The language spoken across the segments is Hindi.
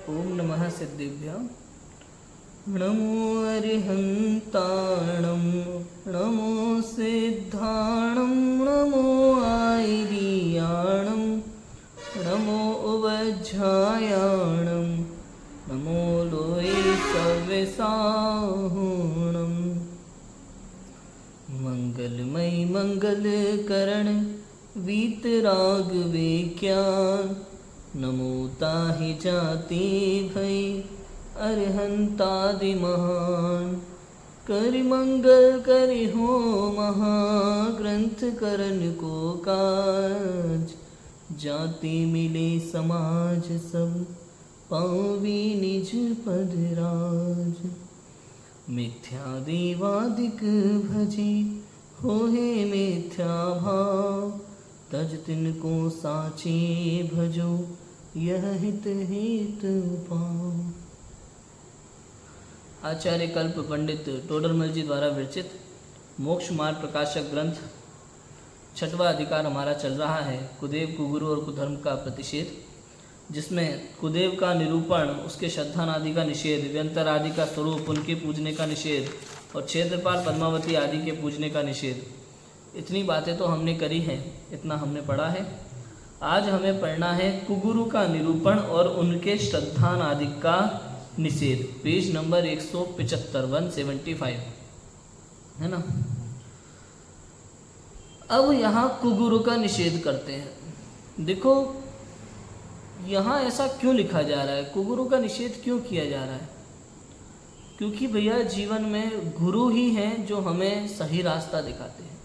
ओम नमः सिद्धेभ्यः। नमो अरिहन्ताणं नमो सिद्धाणं नमो आयर्याणं नमो उवज्झायाणं नमो लोये सव्यसाहुणं। मंगलमय मंगलकरण वीतराग विज्ञान नमो ताहि जाति भय अरहंतादि महान। करि मंगल करि हो महाग्रंथ करन को काज। जाति मिले समाज सब पावी निज पद राज। मिथ्या देवादिक भजी होहे मिथ्या भाव। तज तिनको साची भजो यह हित हित पाओ। आचार्य कल्प पंडित टोडरमल जी द्वारा विरचित मोक्ष मार्ग प्रकाशक ग्रंथ छठवां अधिकार हमारा चल रहा है, कुदेव कुगुरु और कुधर्म का प्रतिषेध, जिसमें कुदेव का निरूपण, उसके श्रद्धान आदि का निषेध, व्यंतर आदि का स्वरूप, उनके पूजने का निषेध और क्षेत्रपाल पद्मावती आदि के पूजने का निषेध। इतनी बातें तो हमने करी हैं, इतना हमने पढ़ा है। आज हमें पढ़ना है कुगुरु का निरूपण और उनके श्रद्धान आदि का निषेध। पेज नंबर 175 175 है ना। अब यहाँ कुगुरु का निषेध करते हैं। देखो यहाँ ऐसा क्यों लिखा जा रहा है, कुगुरु का निषेध क्यों किया जा रहा है? क्योंकि भैया जीवन में गुरु ही हैं जो हमें सही रास्ता दिखाते हैं,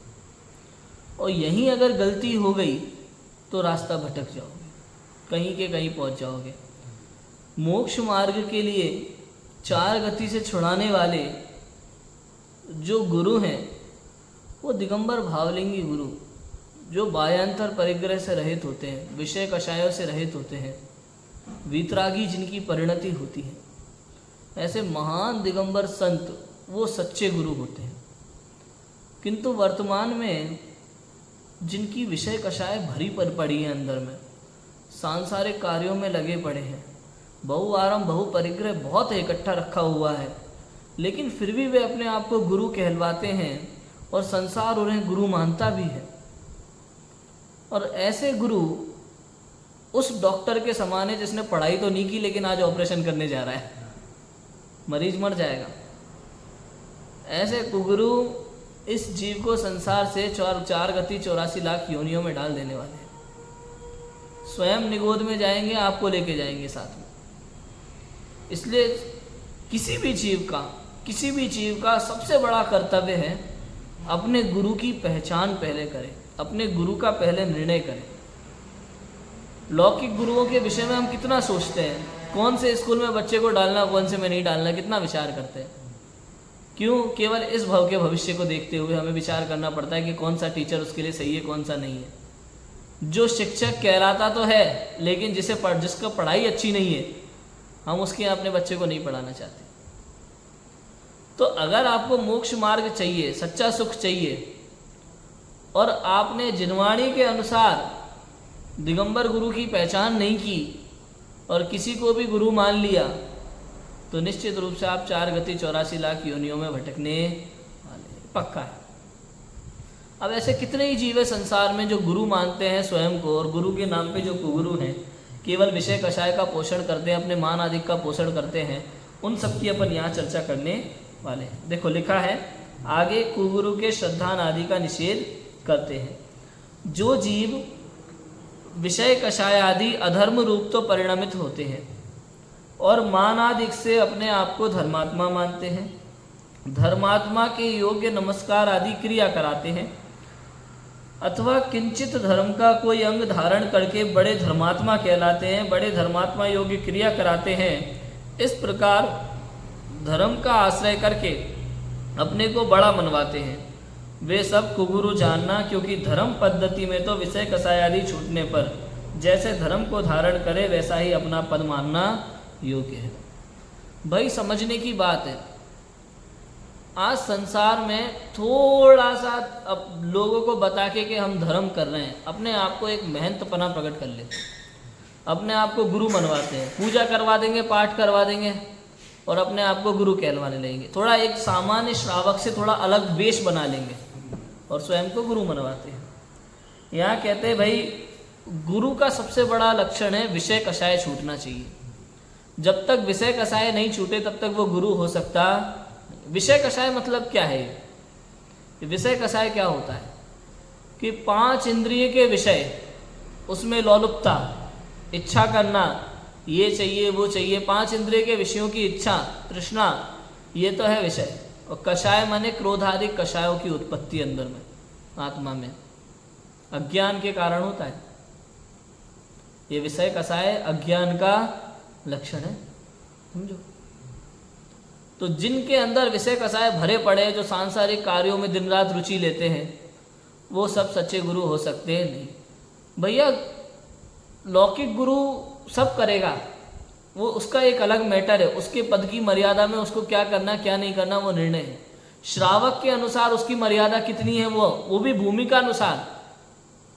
और यहीं अगर गलती हो गई तो रास्ता भटक जाओगे, कहीं के कहीं पहुंच जाओगे। मोक्ष मार्ग के लिए चार गति से छुड़ाने वाले जो गुरु हैं वो दिगंबर भावलिंगी गुरु, जो बाह्यांतर परिग्रह से रहित होते हैं, विषय कषायों से रहित होते हैं, वीतरागी जिनकी परिणति होती है, ऐसे महान दिगंबर संत वो सच्चे गुरु होते हैं। किंतु वर्तमान में जिनकी विषय कषाय भरी पड़ी है, अंदर में सांसारिक कार्यों में लगे पड़े हैं, बहुआरंभ बहुपरिग्रह बहुत इकट्ठा रखा हुआ है, लेकिन फिर भी वे अपने आप को गुरु कहलवाते हैं और संसार उन्हें गुरु मानता भी है। और ऐसे गुरु उस डॉक्टर के समान है जिसने पढ़ाई तो नहीं की लेकिन आज ऑपरेशन करने जा रहा है, मरीज मर जाएगा। ऐसे कुगुरु इस जीव को संसार से चार गति 84 लाख योनियों में डाल देने वाले हैं। स्वयं निगोद में जाएंगे, आपको लेके जाएंगे साथ में। इसलिए किसी भी जीव का सबसे बड़ा कर्तव्य है अपने गुरु की पहचान पहले करें, अपने गुरु का पहले निर्णय करें। लौकिक गुरुओं के विषय में हम कितना सोचते हैं, कौन से स्कूल में बच्चे को डालना, कौन से में नहीं डालना, कितना विचार करते हैं। क्यों? केवल इस भव के भविष्य को देखते हुए हमें विचार करना पड़ता है कि कौन सा टीचर उसके लिए सही है, कौन सा नहीं है। जो शिक्षक कहलाता तो है, लेकिन जिसका पढ़ाई अच्छी नहीं है, हम उसके यहाँ अपने बच्चे को नहीं पढ़ाना चाहते। तो अगर आपको मोक्ष मार्ग चाहिए, सच्चा सुख चाहिए, और आपने जिनवाणी के अनुसार दिगंबर गुरु की पहचान नहीं की और किसी को भी गुरु मान लिया, तो निश्चित रूप से आप चार गति 84 लाख योनियों में भटकने वाले, पक्का है। अब ऐसे कितने ही जीव है संसार में जो गुरु मानते हैं स्वयं को, और गुरु के नाम पे जो कुगुरु हैं, केवल विषय कषाय का पोषण करते हैं, अपने मान आदि का पोषण करते हैं। उन सब की अपन यहाँ चर्चा करने वाले हैं। देखो लिखा है आगे, कुगुरु के श्रद्धान आदि का निषेध करते हैं। जो जीव विषय कषाय आदि अधर्म रूप तो परिणमित होते हैं और मानादिक से अपने आप को धर्मात्मा मानते हैं, धर्मात्मा के योग्य नमस्कार आदि क्रिया कराते हैं, अथवा किंचित धर्म का कोई अंग धारण करके बड़े धर्मात्मा कहलाते हैं, बड़े धर्मात्मा योग्य क्रिया कराते हैं। इस प्रकार धर्म का आश्रय करके अपने को बड़ा मनवाते हैं। वे सब कुगुरु जानना, क्योंकि धर्म पद्धति में तो विषय कषाय आदि छूटने पर जैसे धर्म को धारण करे वैसा ही अपना पद मानना योग्य है। भाई समझने की बात है, आज संसार में थोड़ा सा लोगों को बता के कि हम धर्म कर रहे हैं, अपने आप को एक महंतपना प्रकट कर लेते हैं। अपने आप को गुरु मनवाते हैं, पूजा करवा देंगे, पाठ करवा देंगे और अपने आप को गुरु कहलवाने लगेंगे। थोड़ा एक सामान्य श्रावक से थोड़ा अलग वेश बना लेंगे और स्वयं को गुरु मनवाते हैं। यहाँ कहते हैं भाई गुरु का सबसे बड़ा लक्षण है विषय कषाय छूटना चाहिए। जब तक विषय कषाय नहीं छूटे तब तक वो गुरु हो सकता। विषय कषाय मतलब क्या है? विषय कषाय क्या होता है कि 5 इंद्रिय के विषय, उसमें लोलुपता, इच्छा करना, ये चाहिए वो चाहिए, 5 इंद्रिय के विषयों की इच्छा, तृष्णा, ये तो है विषय। और कषाय माने क्रोधादि कषायों की उत्पत्ति अंदर में, आत्मा में अज्ञान के कारण होता है। ये विषय कषाय अज्ञान का लक्षण है, समझो। तो जिनके अंदर विषय कषाय भरे पड़े, जो सांसारिक कार्यों में दिन रात रुचि लेते हैं, वो सब सच्चे गुरु हो सकते हैं नहीं। भैया लौकिक गुरु सब करेगा, वो उसका एक अलग मैटर है, उसके पद की मर्यादा में उसको क्या करना क्या नहीं करना वो निर्णय है। श्रावक के अनुसार उसकी मर्यादा कितनी है वो भी भूमिका अनुसार।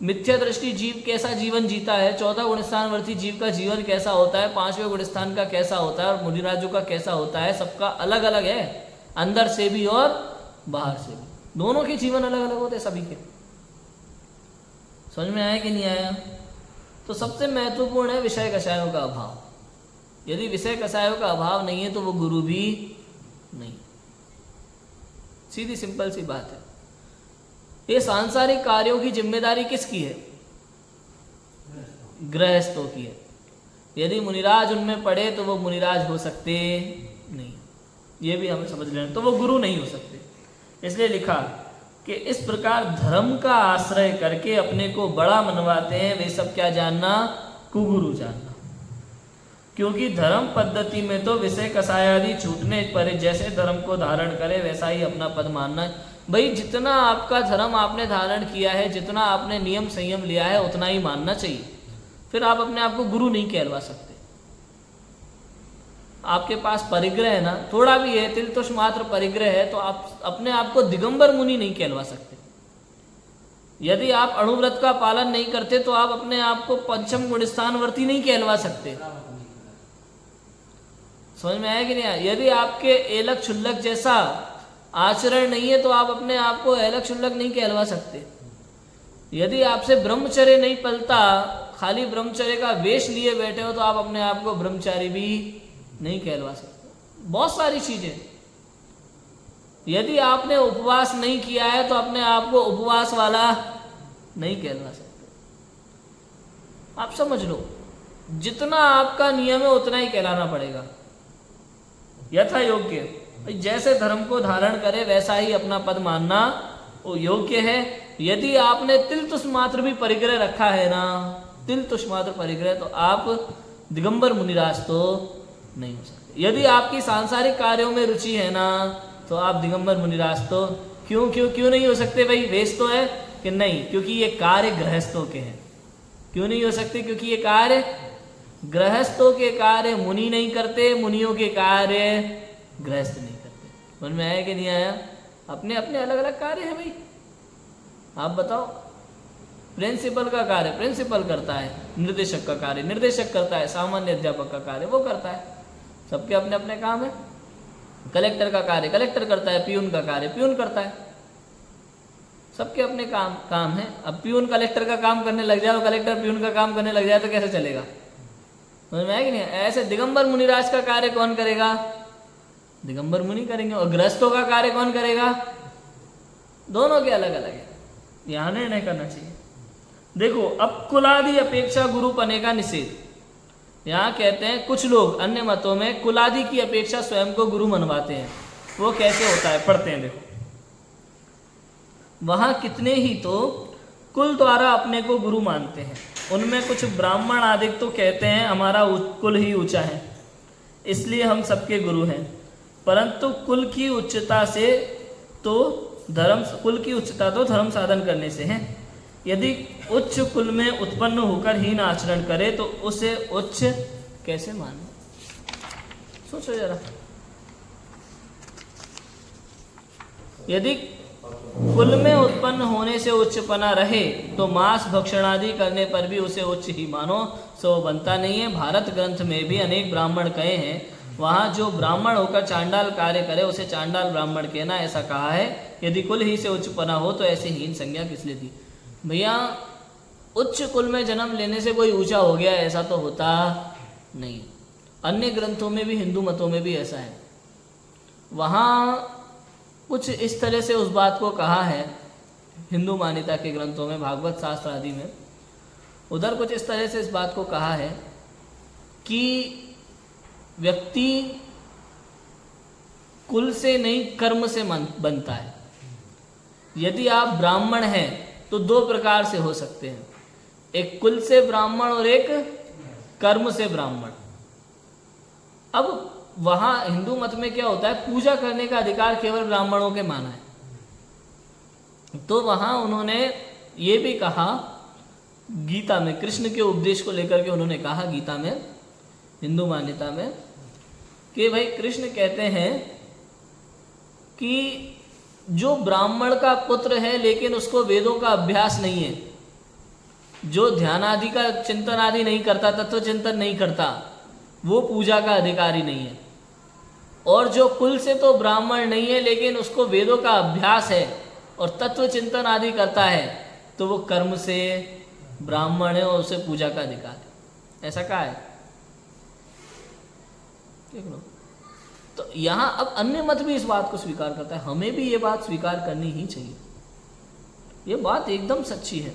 मिथ्या दृष्टि जीव कैसा जीवन जीता है, 14 गुणस्थानवर्ती जीव का जीवन कैसा होता है, 5वें गुणस्थान का कैसा होता है और मुनिराजों का कैसा होता है, सबका अलग अलग है, अंदर से भी और बाहर से भी। दोनों के जीवन अलग अलग होते हैं सभी के। समझ में आया कि नहीं आया? तो सबसे महत्वपूर्ण है विषय कषायों का अभाव। यदि विषय कषायों का अभाव नहीं है तो वो गुरु भी नहीं। सीधी सिंपल सी बात है। ये सांसारिक कार्यों की जिम्मेदारी किसकी है? गृहस्थों की है। यदि मुनिराज उनमें पड़े तो वो मुनिराज हो सकते नहीं, ये भी हमें समझ लेना। तो वो गुरु नहीं हो सकते। इसलिए लिखा कि इस प्रकार धर्म का आश्रय करके अपने को बड़ा मनवाते हैं, वे सब क्या जानना? कुगुरु जानना। क्योंकि धर्म पद्धति में तो विषय कषाय आदि छूटने पर जैसे धर्म को धारण करे वैसा ही अपना पद मानना। भाई जितना आपका धर्म आपने धारण किया है, जितना आपने नियम संयम लिया है, उतना ही मानना चाहिए। फिर आप अपने आप को गुरु नहीं कहलवा सकते। आपके पास परिग्रह है ना, थोड़ा भी है, तिल तुष मात्र परिग्रह है, तो आप अपने आप को दिगंबर मुनि नहीं कहलवा सकते। यदि आप अणुव्रत का पालन नहीं करते तो आप अपने आप को पंचम गुणस्थानवर्ती नहीं कहलवा सकते। समझ में आया कि नहीं आया? यदि आपके एलक क्षुल्लक जैसा आचरण नहीं है तो आप अपने आप को एलक क्षुल्लक नहीं कहलवा सकते। यदि आपसे ब्रह्मचर्य नहीं पलता, खाली ब्रह्मचर्य का वेश लिए बैठे हो, तो आप अपने आप को ब्रह्मचारी भी नहीं कहलवा सकते। बहुत सारी चीजें। यदि आपने उपवास नहीं किया है तो अपने आप को उपवास वाला नहीं कहलवा सकते। आप समझ लो, जितना आपका नियम है उतना ही कहलाना पड़ेगा। यथा योग्य, जैसे धर्म को धारण करे वैसा ही अपना पद मानना वो योग्य है। यदि आपने तिल तुष मात्र भी परिग्रह रखा है ना, तिल तुष मात्र परिग्रह, तो आप दिगंबर मुनिराज तो नहीं हो सकते। यदि आपकी सांसारिक कार्यों में रुचि है ना, तो आप दिगंबर मुनिराज तो क्यों नहीं हो सकते? भाई वेश तो है कि नहीं, क्योंकि ये कार्य गृहस्थों के हैं। क्यों नहीं हो सकते? क्योंकि ये कार्य गृहस्थों के कार्य मुनि नहीं करते, मुनियों के कार्य गृहस्थ नहीं करते। समझ में आया कि नहीं आया? अपने अपने अलग अलग कार्य है भाई। आप बताओ, प्रिंसिपल का कार्य प्रिंसिपल करता है, निर्देशक का कार्य निर्देशक करता है, सामान्य अध्यापक का कार्य वो करता है। सबके अपने अपने काम है। कलेक्टर का कार्य कलेक्टर करता है, पियून का कार्य पियून करता है। सबके अपने काम है। अब पियून कलेक्टर का काम करने लग जाए और कलेक्टर पियून का काम करने लग जाए तो कैसे चलेगा? समझ में आया कि नहीं? ऐसे दिगंबर मुनिराज का कार्य कौन करेगा? दिगंबर मुनि करेंगे। और गृहस्थों का कार्य कौन करेगा? दोनों के अलग अलग है। यहां निर्णय करना चाहिए। देखो, अब कुलादि अपेक्षा गुरु पने का निषेध। यहाँ कहते हैं कुछ लोग अन्य मतों में कुलादि की अपेक्षा स्वयं को गुरु मनवाते हैं। वो कैसे होता है? पढ़ते हैं। देखो, वहां कितने ही तो कुल द्वारा अपने को गुरु मानते हैं। उनमें कुछ ब्राह्मण आदि तो कहते हैं हमारा कुल ही ऊंचा है, इसलिए हम सबके गुरु हैं। परंतु कुल की उच्चता तो धर्म साधन करने से है। यदि उच्च कुल में उत्पन्न होकर हीन आचरण करे तो उसे उच्च कैसे माने? सोचो जरा। यदि कुल में उत्पन्न होने से उच्चपना रहे तो मांस भक्षणादि करने पर भी उसे उच्च ही मानो, सो बनता नहीं है। भारत ग्रंथ में भी अनेक ब्राह्मण कहे हैं, वहाँ जो ब्राह्मण होकर चांडाल कार्य करे उसे चांडाल ब्राह्मण कहना, ऐसा कहा है। यदि कुल ही से उच्चपना हो तो ऐसी हीन संज्ञा किस लिए दी? भैया उच्च कुल में जन्म लेने से कोई ऊंचा हो गया, ऐसा तो होता नहीं। अन्य ग्रंथों में भी, हिंदू मतों में भी ऐसा है। वहाँ कुछ इस तरह से उस बात को कहा है हिंदू मान्यता के ग्रंथों में, भागवत शास्त्र आदि में, उधर कुछ इस तरह से इस बात को कहा है कि व्यक्ति कुल से नहीं कर्म से बनता है। यदि आप ब्राह्मण हैं तो दो प्रकार से हो सकते हैं, एक कुल से ब्राह्मण और एक कर्म से ब्राह्मण। अब वहाँ हिंदू मत में क्या होता है, पूजा करने का अधिकार केवल ब्राह्मणों के माना है। तो वहाँ उन्होंने ये भी कहा गीता में, कृष्ण के उपदेश को लेकर के उन्होंने कहा गीता में, हिंदू मान्यता में, कि भाई कृष्ण कहते हैं कि जो ब्राह्मण का पुत्र है लेकिन उसको वेदों का अभ्यास नहीं है, जो ध्यान आदि का चिंतन आदि नहीं करता, तत्व चिंतन नहीं करता, वो पूजा का अधिकारी नहीं है। और जो कुल से तो ब्राह्मण नहीं है लेकिन उसको वेदों का अभ्यास है और तत्व चिंतन आदि करता है, तो वो कर्म से ब्राह्मण है और उसे पूजा का अधिकार है। ऐसा कहा है, देख लो। तो यहाँ अब अन्य मत भी इस बात को स्वीकार करता है, हमें भी ये बात स्वीकार करनी ही चाहिए। ये बात एकदम सच्ची है।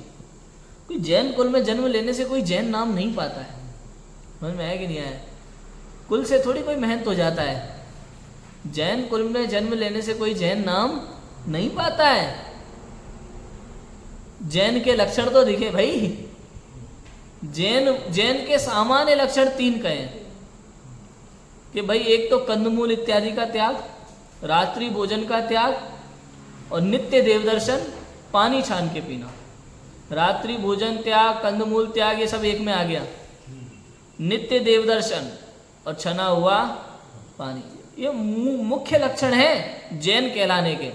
कोई जैन कुल में जन्म लेने से कोई जैन नाम नहीं पाता है, समझ में आया कि नहीं आया? कुल से थोड़ी कोई महंत हो जाता है। जैन कुल में जन्म लेने से कोई जैन नाम नहीं पाता है। जैन के लक्षण तो दिखे भाई, जैन के सामान्य लक्षण 3 कहे हैं कि भाई एक तो कंदमूल इत्यादि का त्याग, रात्रि भोजन का त्याग और नित्य देवदर्शन, पानी छान के पीना। रात्रि भोजन त्याग, कंदमूल त्याग, ये सब एक में आ गया। नित्य देवदर्शन और छना हुआ पानी, ये मुख्य लक्षण है जैन कहलाने के।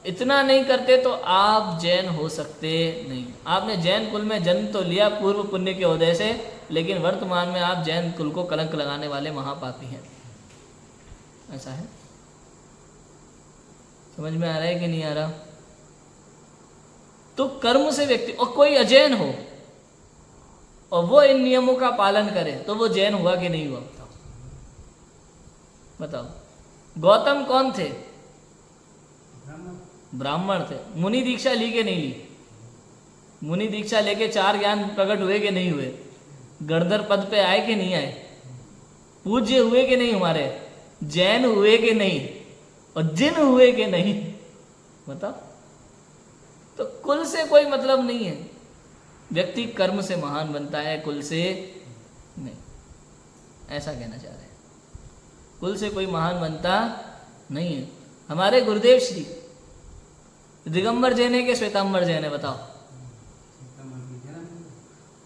इतना नहीं करते तो आप जैन हो सकते नहीं। आपने जैन कुल में जन्म तो लिया पूर्व पुण्य के उदय से, लेकिन वर्तमान में आप जैन कुल को कलंक लगाने वाले महापापी हैं। ऐसा है, समझ में आ रहा है कि नहीं आ रहा? तो कर्म से व्यक्ति, और कोई अजैन हो और वो इन नियमों का पालन करे तो वो जैन हुआ कि नहीं हुआ? बताओ। गौतम कौन थे? ब्राह्मण थे। मुनि दीक्षा ली के नहीं ली? मुनि दीक्षा लेके 4 ज्ञान प्रकट हुए कि नहीं हुए? गणधर पद पे आए कि नहीं आए? पूज्य हुए कि नहीं हमारे? जैन हुए कि नहीं? और जिन हुए कि नहीं? बताओ। तो कुल से कोई मतलब नहीं है। व्यक्ति कर्म से महान बनता है, कुल से नहीं। ऐसा कहना चाह रहे हैं, कुल से कोई महान बनता नहीं है। हमारे गुरुदेव श्री दिगंबर जैन है कि श्वेतांबर जैन है? बताओ।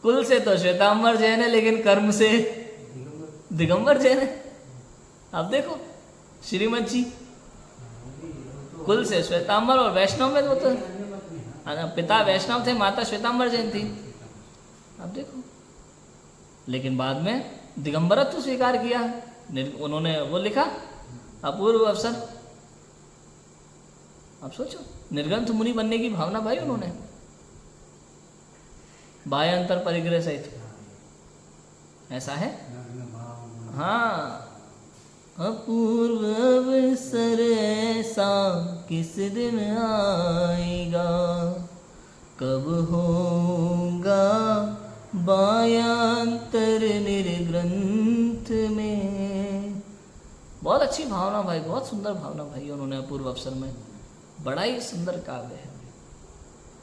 कुल से तो श्वेतांबर जैन है लेकिन कर्म से दिगंबर जैन है। अब देखो श्रीमद जी कुल से श्वेतांबर, और वैष्णव में तो पिता वैष्णव थे, माता श्वेतांबर जैन थी। अब देखो, लेकिन बाद में दिगंबरत्व स्वीकार किया। उन्होंने वो लिखा अपूर्व अवसर। अब सोचो, निर्ग्रंथ मुनि बनने की भावना भाई उन्होंने, बाह्य अंतर परिग्रह सहित। ऐसा है। हाँ, अपूर्व अवसर ऐसा किस दिन आएगा, कब होगा बायांतर निर्ग्रंथ में। बहुत अच्छी भावना भाई, बहुत सुंदर भावना भाई उन्होंने अपूर्व अवसर में। बड़ा ही सुंदर काव्य है।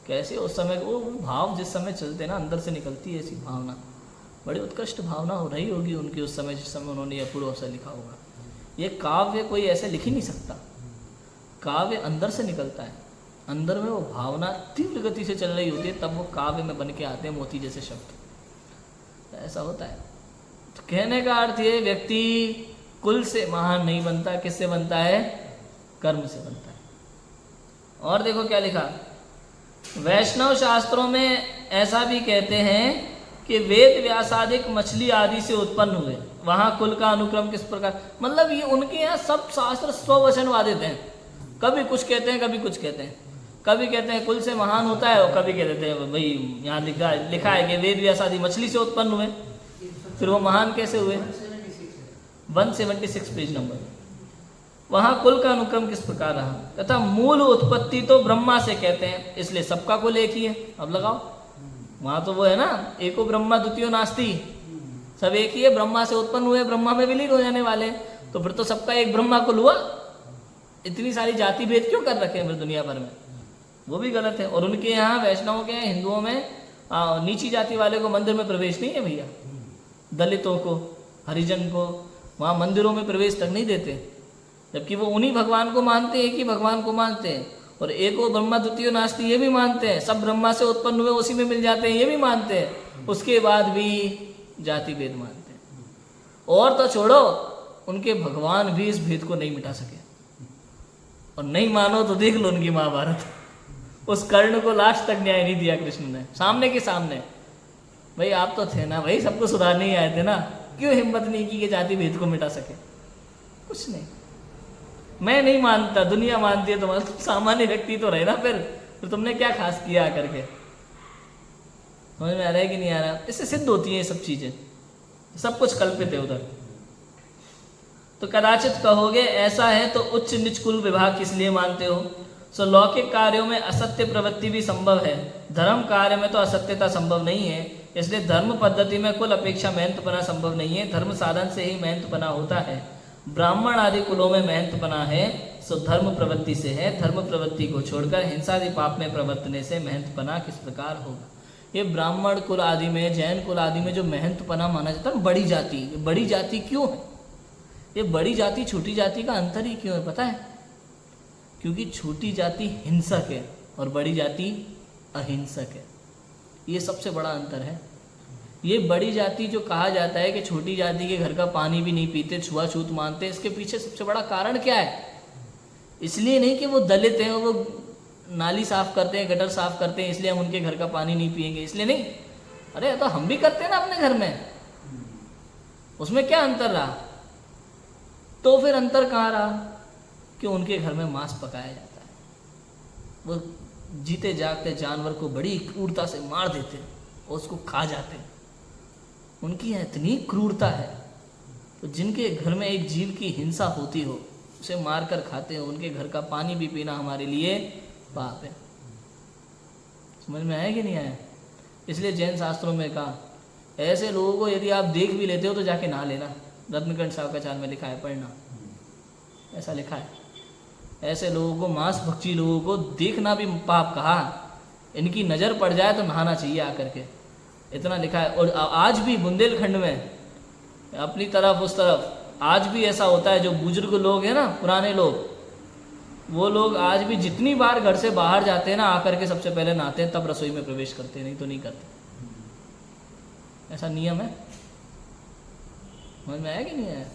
कैसे उस समय वो भाव जिस समय चलते ना, अंदर से निकलती है ऐसी भावना। बड़ी उत्कृष्ट भावना हो रही होगी उनकी उस समय, जिस समय उन्होंने अपूर्व अवसर लिखा होगा। ये काव्य कोई ऐसे लिख ही नहीं सकता। काव्य अंदर से निकलता है, अंदर में वो भावना तीव्र गति से चल रही होती है, तब वो काव्य में बन के आते हैं मोती जैसे शब्द। तो ऐसा होता है। तो कहने का अर्थ ये, व्यक्ति कुल से महान नहीं बनता। किससे बनता है? कर्म से बनता है। और देखो क्या लिखा, वैष्णव शास्त्रों में ऐसा भी कहते हैं कि वेद व्यासादिक मछली आदि से उत्पन्न हुए, वहां कुल का अनुक्रम किस प्रकार, मतलब ये उनके यहाँ सब शास्त्र स्ववचन वादित हैं, कभी कुछ कहते हैं कभी कुछ कहते हैं, कभी कहते हैं कुल से महान होता है और कभी कहते हैं भाई यहाँ लिखा है कि वेद व्यासादि मछली से उत्पन्न हुए, फिर वो महान कैसे हुए, 176 पेज नंबर, वहां कुल का अनुक्रम किस प्रकार रहा, तथा मूल उत्पत्ति तो ब्रह्मा से कहते हैं, इसलिए सबका कुल एक ही है। अब लगाओ, वहां तो वो है ना, एको ब्रह्मा द्वितीयो नास्ति, सब एक ही है, ब्रह्मा से उत्पन्न हुए, ब्रह्मा में विलीन हो जाने वाले, तो फिर तो सबका एक ब्रह्मा कुल हुआ। इतनी सारी जाति भेद क्यों कर रखे हैं फिर दुनिया भर में, वो भी गलत है। और उनके यहाँ वैष्णवों के यहाँ, हिंदुओं में नीची जाति वाले को मंदिर में प्रवेश नहीं है भैया, दलितों को, हरिजन को वहाँ मंदिरों में प्रवेश तक नहीं देते, जबकि वो उन्हीं भगवान को मानते हैं, एक ही भगवान को मानते हैं, और एक वो ब्रह्मा द्वितीय नास्ति ये भी मानते हैं, सब ब्रह्मा से उत्पन्न हुए उसी में मिल जाते हैं ये भी मानते हैं, उसके बाद भी जाति भेद मानते हैं। और तो छोड़ो, उनके भगवान भी इस भेद को नहीं मिटा सके, और नहीं मानो तो देख लो उनकी महाभारत, उस कर्ण को लास्ट तक न्याय नहीं दिया कृष्ण ने, सामने के सामने। भाई आप तो थे ना भाई, सबको सुधारने ही आए थे ना, क्यों हिम्मत नहीं की कि जाति भेद को मिटा सके, कुछ नहीं। मैं नहीं मानता, दुनिया मानती है, तुम्हारा सामान्य व्यक्ति तो रहे ना, फिर तुमने क्या खास किया करके, समझ में आ रहा है कि नहीं आ रहा। इससे सिद्ध होती है ये सब चीजें, सब कुछ कल्पित है उधर। तो कदाचित कहोगे ऐसा है तो उच्च नीच कुल विभाग किस लिए मानते हो, सो लौकिक कार्यों में असत्य प्रवृत्ति भी संभव है, धर्म कार्य में तो असत्यता संभव नहीं है, इसलिए धर्म पद्धति में कुल अपेक्षा महंतपना संभव नहीं है, धर्म साधन से ही महंतपना होता है। ब्राह्मण आदि कुलों में महंतपना है सो धर्म प्रवृत्ति से है, धर्म प्रवृत्ति को छोड़कर हिंसादि पाप में प्रवर्तने से महंतपना किस प्रकार होगा। ये ब्राह्मण कुल आदि में, जैन कुल आदि में जो महंतपना माना जाता है, बड़ी जाति, बड़ी जाति क्यों है, ये बड़ी जाति छोटी जाति का अंतर ही क्यों है पता है, क्योंकि छोटी जाति हिंसक है और बड़ी जाति अहिंसक है, ये सबसे बड़ा अंतर है। ये बड़ी जाति जो कहा जाता है कि छोटी जाति के घर का पानी भी नहीं पीते, छुआछूत मानते हैं, इसके पीछे सबसे बड़ा कारण क्या है, इसलिए नहीं कि वो दलित हैं, वो नाली साफ करते हैं, गटर साफ करते हैं, इसलिए हम उनके घर का पानी नहीं पिएंगे, इसलिए नहीं। अरे तो हम भी करते हैं ना अपने घर में, उसमें क्या अंतर रहा, तो फिर अंतर कहाँ रहा कि उनके घर में मांस पकाया जाता है, वो जीते जागते जानवर को बड़ी क्रूरता से मार देते हैं और उसको खा जाते हैं, उनकी इतनी क्रूरता है। तो जिनके घर में एक जीव की हिंसा होती हो उसे मार कर खाते हो, उनके घर का पानी भी पीना हमारे लिए पाप है। समझ में आया कि नहीं आया। इसलिए जैन शास्त्रों में कहा ऐसे लोगों को यदि आप देख भी लेते हो तो जाके नहा लेना, रत्नकंठ शावकाचार्य में लिखा है, पढ़ना, ऐसा लिखा है। ऐसे लोगों को, मांस भक्षी लोगों को देखना भी पाप कहा, इनकी नज़र पड़ जाए तो नहाना चाहिए आकर के, इतना लिखा है। और आज भी बुंदेलखंड में अपनी तरफ उस तरफ आज भी ऐसा होता है, जो बुजुर्ग लोग हैं ना, पुराने लोग, वो लोग आज भी जितनी बार घर से बाहर जाते हैं ना, आकर के सबसे पहले नहाते हैं, तब रसोई में प्रवेश करते हैं, नहीं तो नहीं करते, ऐसा नियम है। समझ में आया कि नहीं आया।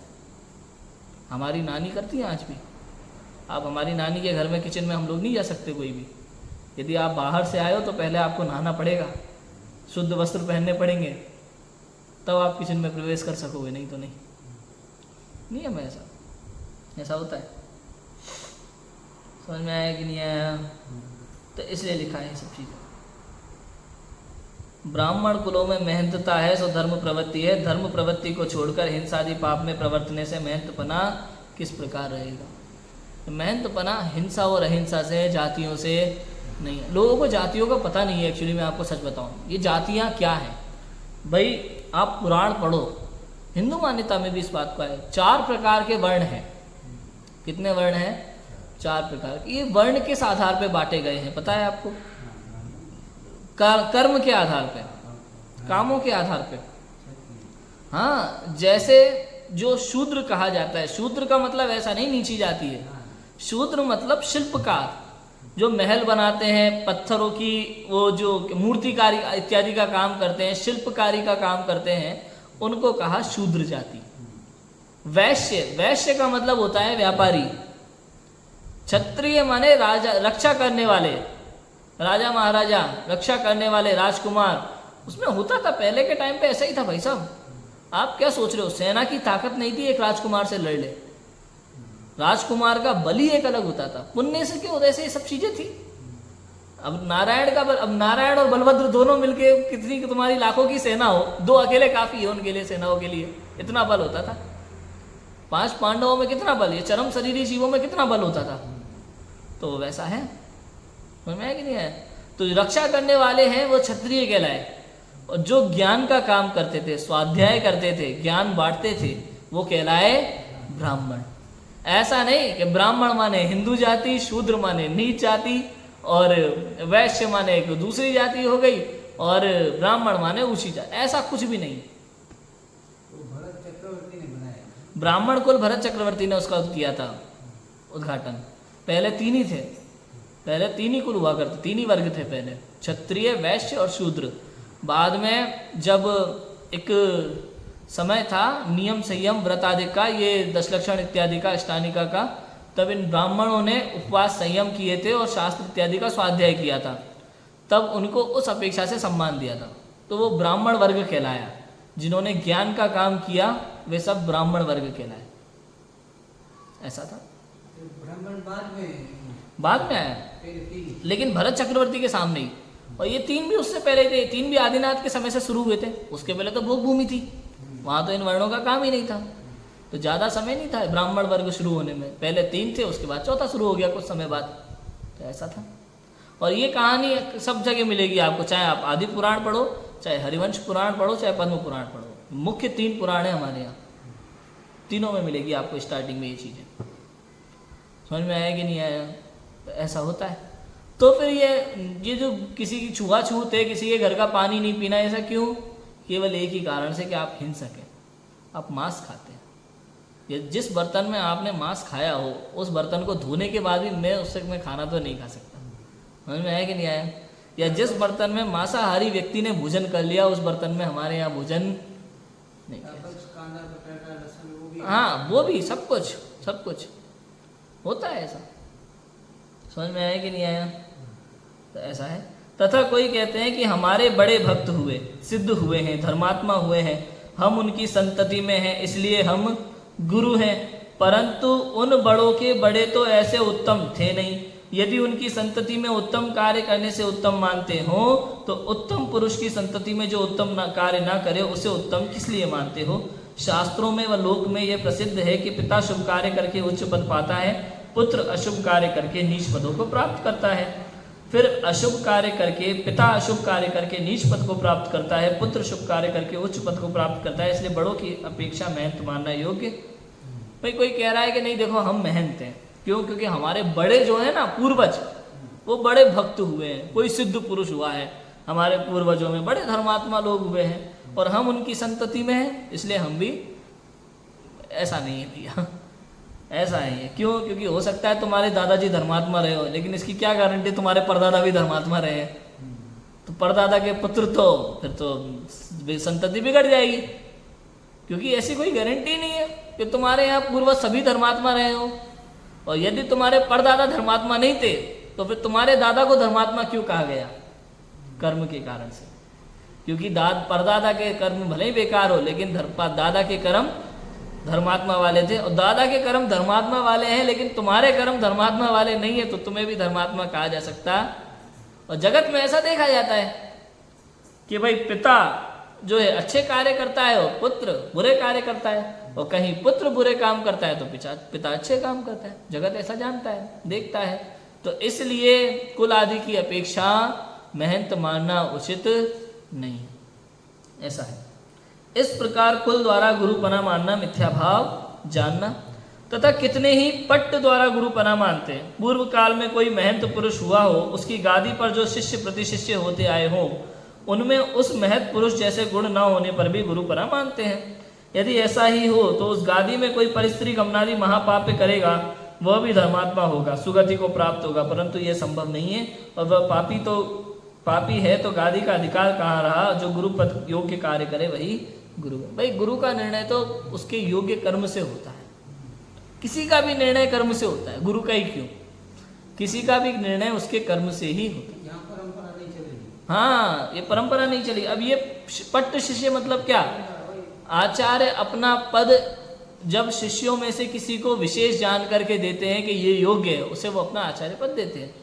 हमारी नानी करती है आज भी। आप हमारी नानी के घर में किचन में हम लोग नहीं जा सकते कोई भी, यदि आप बाहर से आए हो तो पहले आपको नहाना पड़ेगा, शुद्ध वस्त्र पहनने पड़ेंगे, तब आप किचन में प्रवेश कर सकोगे, नहीं तो नहीं। नियम है ऐसा, ऐसा होता है। समझ में आया कि नहीं आया। तो इसलिए लिखा है ये सब चीज़ें। ब्राह्मण कुलों में महंतता है सो धर्म प्रवृत्ति है, धर्म प्रवृत्ति को छोड़कर हिंसादि पाप में प्रवर्तने से महंतपना किस प्रकार रहेगा। महंतपना हिंसा और अहिंसा से, जातियों से नहीं है। लोगों को जातियों का पता नहीं है एक्चुअली, मैं आपको सच बताऊं, ये जातियां क्या हैं भाई। आप पुराण पढ़ो, हिंदू मान्यता में भी इस बात का है, 4 प्रकार के वर्ण हैं। कितने वर्ण हैं? 4 प्रकार के। ये वर्ण किस आधार पे बांटे गए हैं पता है आपको? कर्म के आधार पे, कामों के आधार पे। हाँ, जैसे जो शूद्र कहा जाता है, शूद्र का मतलब ऐसा नहीं नीची जाती है, शूद्र मतलब शिल्पकार, जो महल बनाते हैं, पत्थरों की वो जो मूर्तिकारी इत्यादि का काम करते हैं, शिल्पकारी का काम करते हैं, उनको कहा शूद्र जाति। वैश्य, वैश्य का मतलब होता है व्यापारी, क्षत्रिय माने राजा, रक्षा करने वाले, राजा महाराजा, रक्षा करने वाले, राजकुमार। उसमें होता था पहले के टाइम पे, ऐसा ही था भाई साहब। आप क्या सोच रहे हो, सेना की ताकत नहीं थी एक राजकुमार से लड़ ले। राजकुमार का बलि एक अलग होता था, पुण्य से क्यों उदय से ये सब चीजें थी। अब नारायण और बलभद्र दोनों मिलके कितनी तुम्हारी लाखों की सेना हो, दो अकेले काफी है उनके लिए, सेनाओं के लिए इतना बल होता था। 5 पांडवों में कितना बल, ये चरम शरीरी जीवों में कितना बल होता था। तो वैसा है, समझ में है कि नहीं है। तो रक्षा करने वाले हैं वो क्षत्रिय कहलाए, और जो ज्ञान का काम करते थे, स्वाध्याय करते थे, ज्ञान बांटते थे, वो कहलाए ब्राह्मण। ऐसा नहीं कि ब्राह्मण माने हिंदू जाति, शूद्र माने नीच जाति, और वैश्य माने एक दूसरी जाति हो गई, और ब्राह्मण माने ऊंची जाति, ऐसा कुछ भी नहीं। भरत चक्रवर्ती ने बनाया, ब्राह्मण कुल भरत चक्रवर्ती ने उसका किया था उद्घाटन। पहले 3 ही थे, पहले 3 ही कुल हुआ करते, 3 ही वर्ग थे पहले, क्षत्रिय, वैश्य और शूद्र। बाद में जब एक समय था नियम संयम व्रत आदि का, ये 10 लक्षण इत्यादि का, अष्टानिका का, तब इन ब्राह्मणों ने उपवास संयम किए थे और शास्त्र इत्यादि का स्वाध्याय किया था, तब उनको उस अपेक्षा से सम्मान दिया था। तो वो ब्राह्मण वर्ग कहलाया। जिन्होंने ज्ञान का काम किया वे सब ब्राह्मण वर्ग कहलाए। ऐसा था। ब्राह्मण बाद में आया, पहले 3 लेकिन भरत चक्रवर्ती के सामने ही। और ये 3 भी उससे पहले थे, 3 भी आदिनाथ के समय से शुरू हुए थे। उसके पहले तो भोग भूमि थी, वहां तो इन वर्णों का काम ही नहीं था, तो ज्यादा समय नहीं था ब्राह्मण वर्ग शुरू होने में। पहले 3 थे, उसके बाद 4था शुरू हो गया कुछ समय बाद। तो ऐसा था। और ये कहानी सब जगह मिलेगी आपको, चाहे आप आदि पुराण पढ़ो, चाहे हरिवंश पुराण पढ़ो, चाहे पद्म पुराण पढ़ो। मुख्य 3 पुराण है हमारे यहाँ, तीनों में मिलेगी आपको स्टार्टिंग में ये चीजें। समझ में आया कि नहीं आया। तो ऐसा होता है। तो फिर ये जो किसी की छुआछूत है, किसी के घर का पानी नहीं पीना, ऐसा क्यों? केवल एक ही कारण से कि आप हिंसक हैं, आप मांस खाते हैं। ये जिस बर्तन में आपने मांस खाया हो, उस बर्तन को धोने के बाद भी मैं खाना तो नहीं खा सकता। समझ में आया कि नहीं आया। या जिस बर्तन में मांसाहारी व्यक्ति ने भोजन कर लिया, उस बर्तन में हमारे यहाँ भोजन नहीं किया। कांदा, बटाटा, लहसुन, वो भी, हाँ वो भी, सब कुछ होता है ऐसा। समझ में आया कि नहीं आया। तो ऐसा है। तथा कोई कहते हैं कि हमारे बड़े भक्त हुए, सिद्ध हुए हैं, धर्मात्मा हुए हैं, हम उनकी संतति में हैं, इसलिए हम गुरु हैं। परंतु उन बड़ों के बड़े तो ऐसे उत्तम थे नहीं। यदि उनकी संतति में उत्तम कार्य करने से उत्तम मानते हो, तो उत्तम पुरुष की संतति में जो उत्तम कार्य ना करे उसे उत्तम किस लिए मानते हो? शास्त्रों में व लोक में यह प्रसिद्ध है कि पिता शुभ कार्य करके उच्च पद पाता है, पुत्र अशुभ कार्य करके नीच पदों को प्राप्त करता है। फिर अशुभ कार्य करके, पिता अशुभ कार्य करके नीच पद को प्राप्त करता है, पुत्र शुभ कार्य करके उच्च पद को प्राप्त करता है। इसलिए बड़ों की अपेक्षा मेहनत मानना योग्य। भाई कोई कह रहा है कि नहीं देखो हम मेहनत हैं, क्यों? क्योंकि हमारे बड़े जो है ना पूर्वज, वो बड़े भक्त हुए हैं, कोई सिद्ध पुरुष हुआ है हमारे पूर्वजों में, बड़े धर्मात्मा लोग हुए हैं, और हम उनकी संतति में हैं, इसलिए हम भी। ऐसा नहीं है भैया, ऐसा नहीं है। क्यों? क्योंकि हो सकता है तुम्हारे दादाजी धर्मात्मा रहे हो, लेकिन इसकी क्या गारंटी तुम्हारे परदादा भी धर्मात्मा रहे। तो परदादा के पुत्र तो फिर तो संतति बिगड़ जाएगी, क्योंकि ऐसी कोई गारंटी नहीं है कि तुम्हारे यहाँ पूर्वज सभी धर्मात्मा रहे हो। और यदि तुम्हारे परदादा धर्मात्मा नहीं थे, तो फिर तुम्हारे दादा को धर्मात्मा क्यों कहा गया? कर्म के कारण से। क्योंकि परदादा के कर्म भले ही बेकार हो, लेकिन दादा के कर्म धर्मात्मा वाले थे, और दादा के कर्म धर्मात्मा वाले हैं, लेकिन तुम्हारे कर्म धर्मात्मा वाले नहीं है, तो तुम्हें भी धर्मात्मा कहा जा सकता। और जगत में ऐसा देखा जाता है कि भाई पिता जो है अच्छे कार्य करता है और पुत्र बुरे कार्य करता है, और कहीं पुत्र बुरे काम करता है तो पिता अच्छे काम करता है। जगत ऐसा जानता है, देखता है। तो इसलिए कुल आदि की अपेक्षा मेहनत मानना उचित नहीं, ऐसा है। इस प्रकार कुल द्वारा गुरुपना मानना मिथ्या भाव जानना। तथा कितने ही पट्ट द्वारा गुरुपना मानते हैं। पूर्व काल में कोई महंत पुरुष हुआ हो, उसकी गादी पर जो शिष्य प्रतिशिष्य होते आए हों, उनमें उस महत पुरुष जैसे गुण न होने पर भी गुरुपना मानते हैं। यदि ऐसा ही हो तो उस गादी में कोई परिस्त्री गमनादि महापाप करेगा, वह भी धर्मात्मा होगा, सुगति को प्राप्त होगा, परंतु यह संभव नहीं है। और वह पापी है तो गादी का अधिकार कहाँ रहा? जो गुरु पद योग्य कार्य करे वही गुरु है। भाई गुरु का निर्णय तो उसके योग्य कर्म से होता है, किसी का भी निर्णय कर्म से होता है, गुरु का ही क्यों? किसी का भी निर्णय उसके कर्म से ही होता है। यहाँ परंपरा नहीं चलेगी। हाँ, ये परंपरा नहीं चली। अब ये पट्ट शिष्य मतलब क्या? आचार्य अपना पद जब शिष्यों में से किसी को विशेष जान करके देते हैं कि ये योग्य है, उसे वो अपना आचार्य पद देते हैं।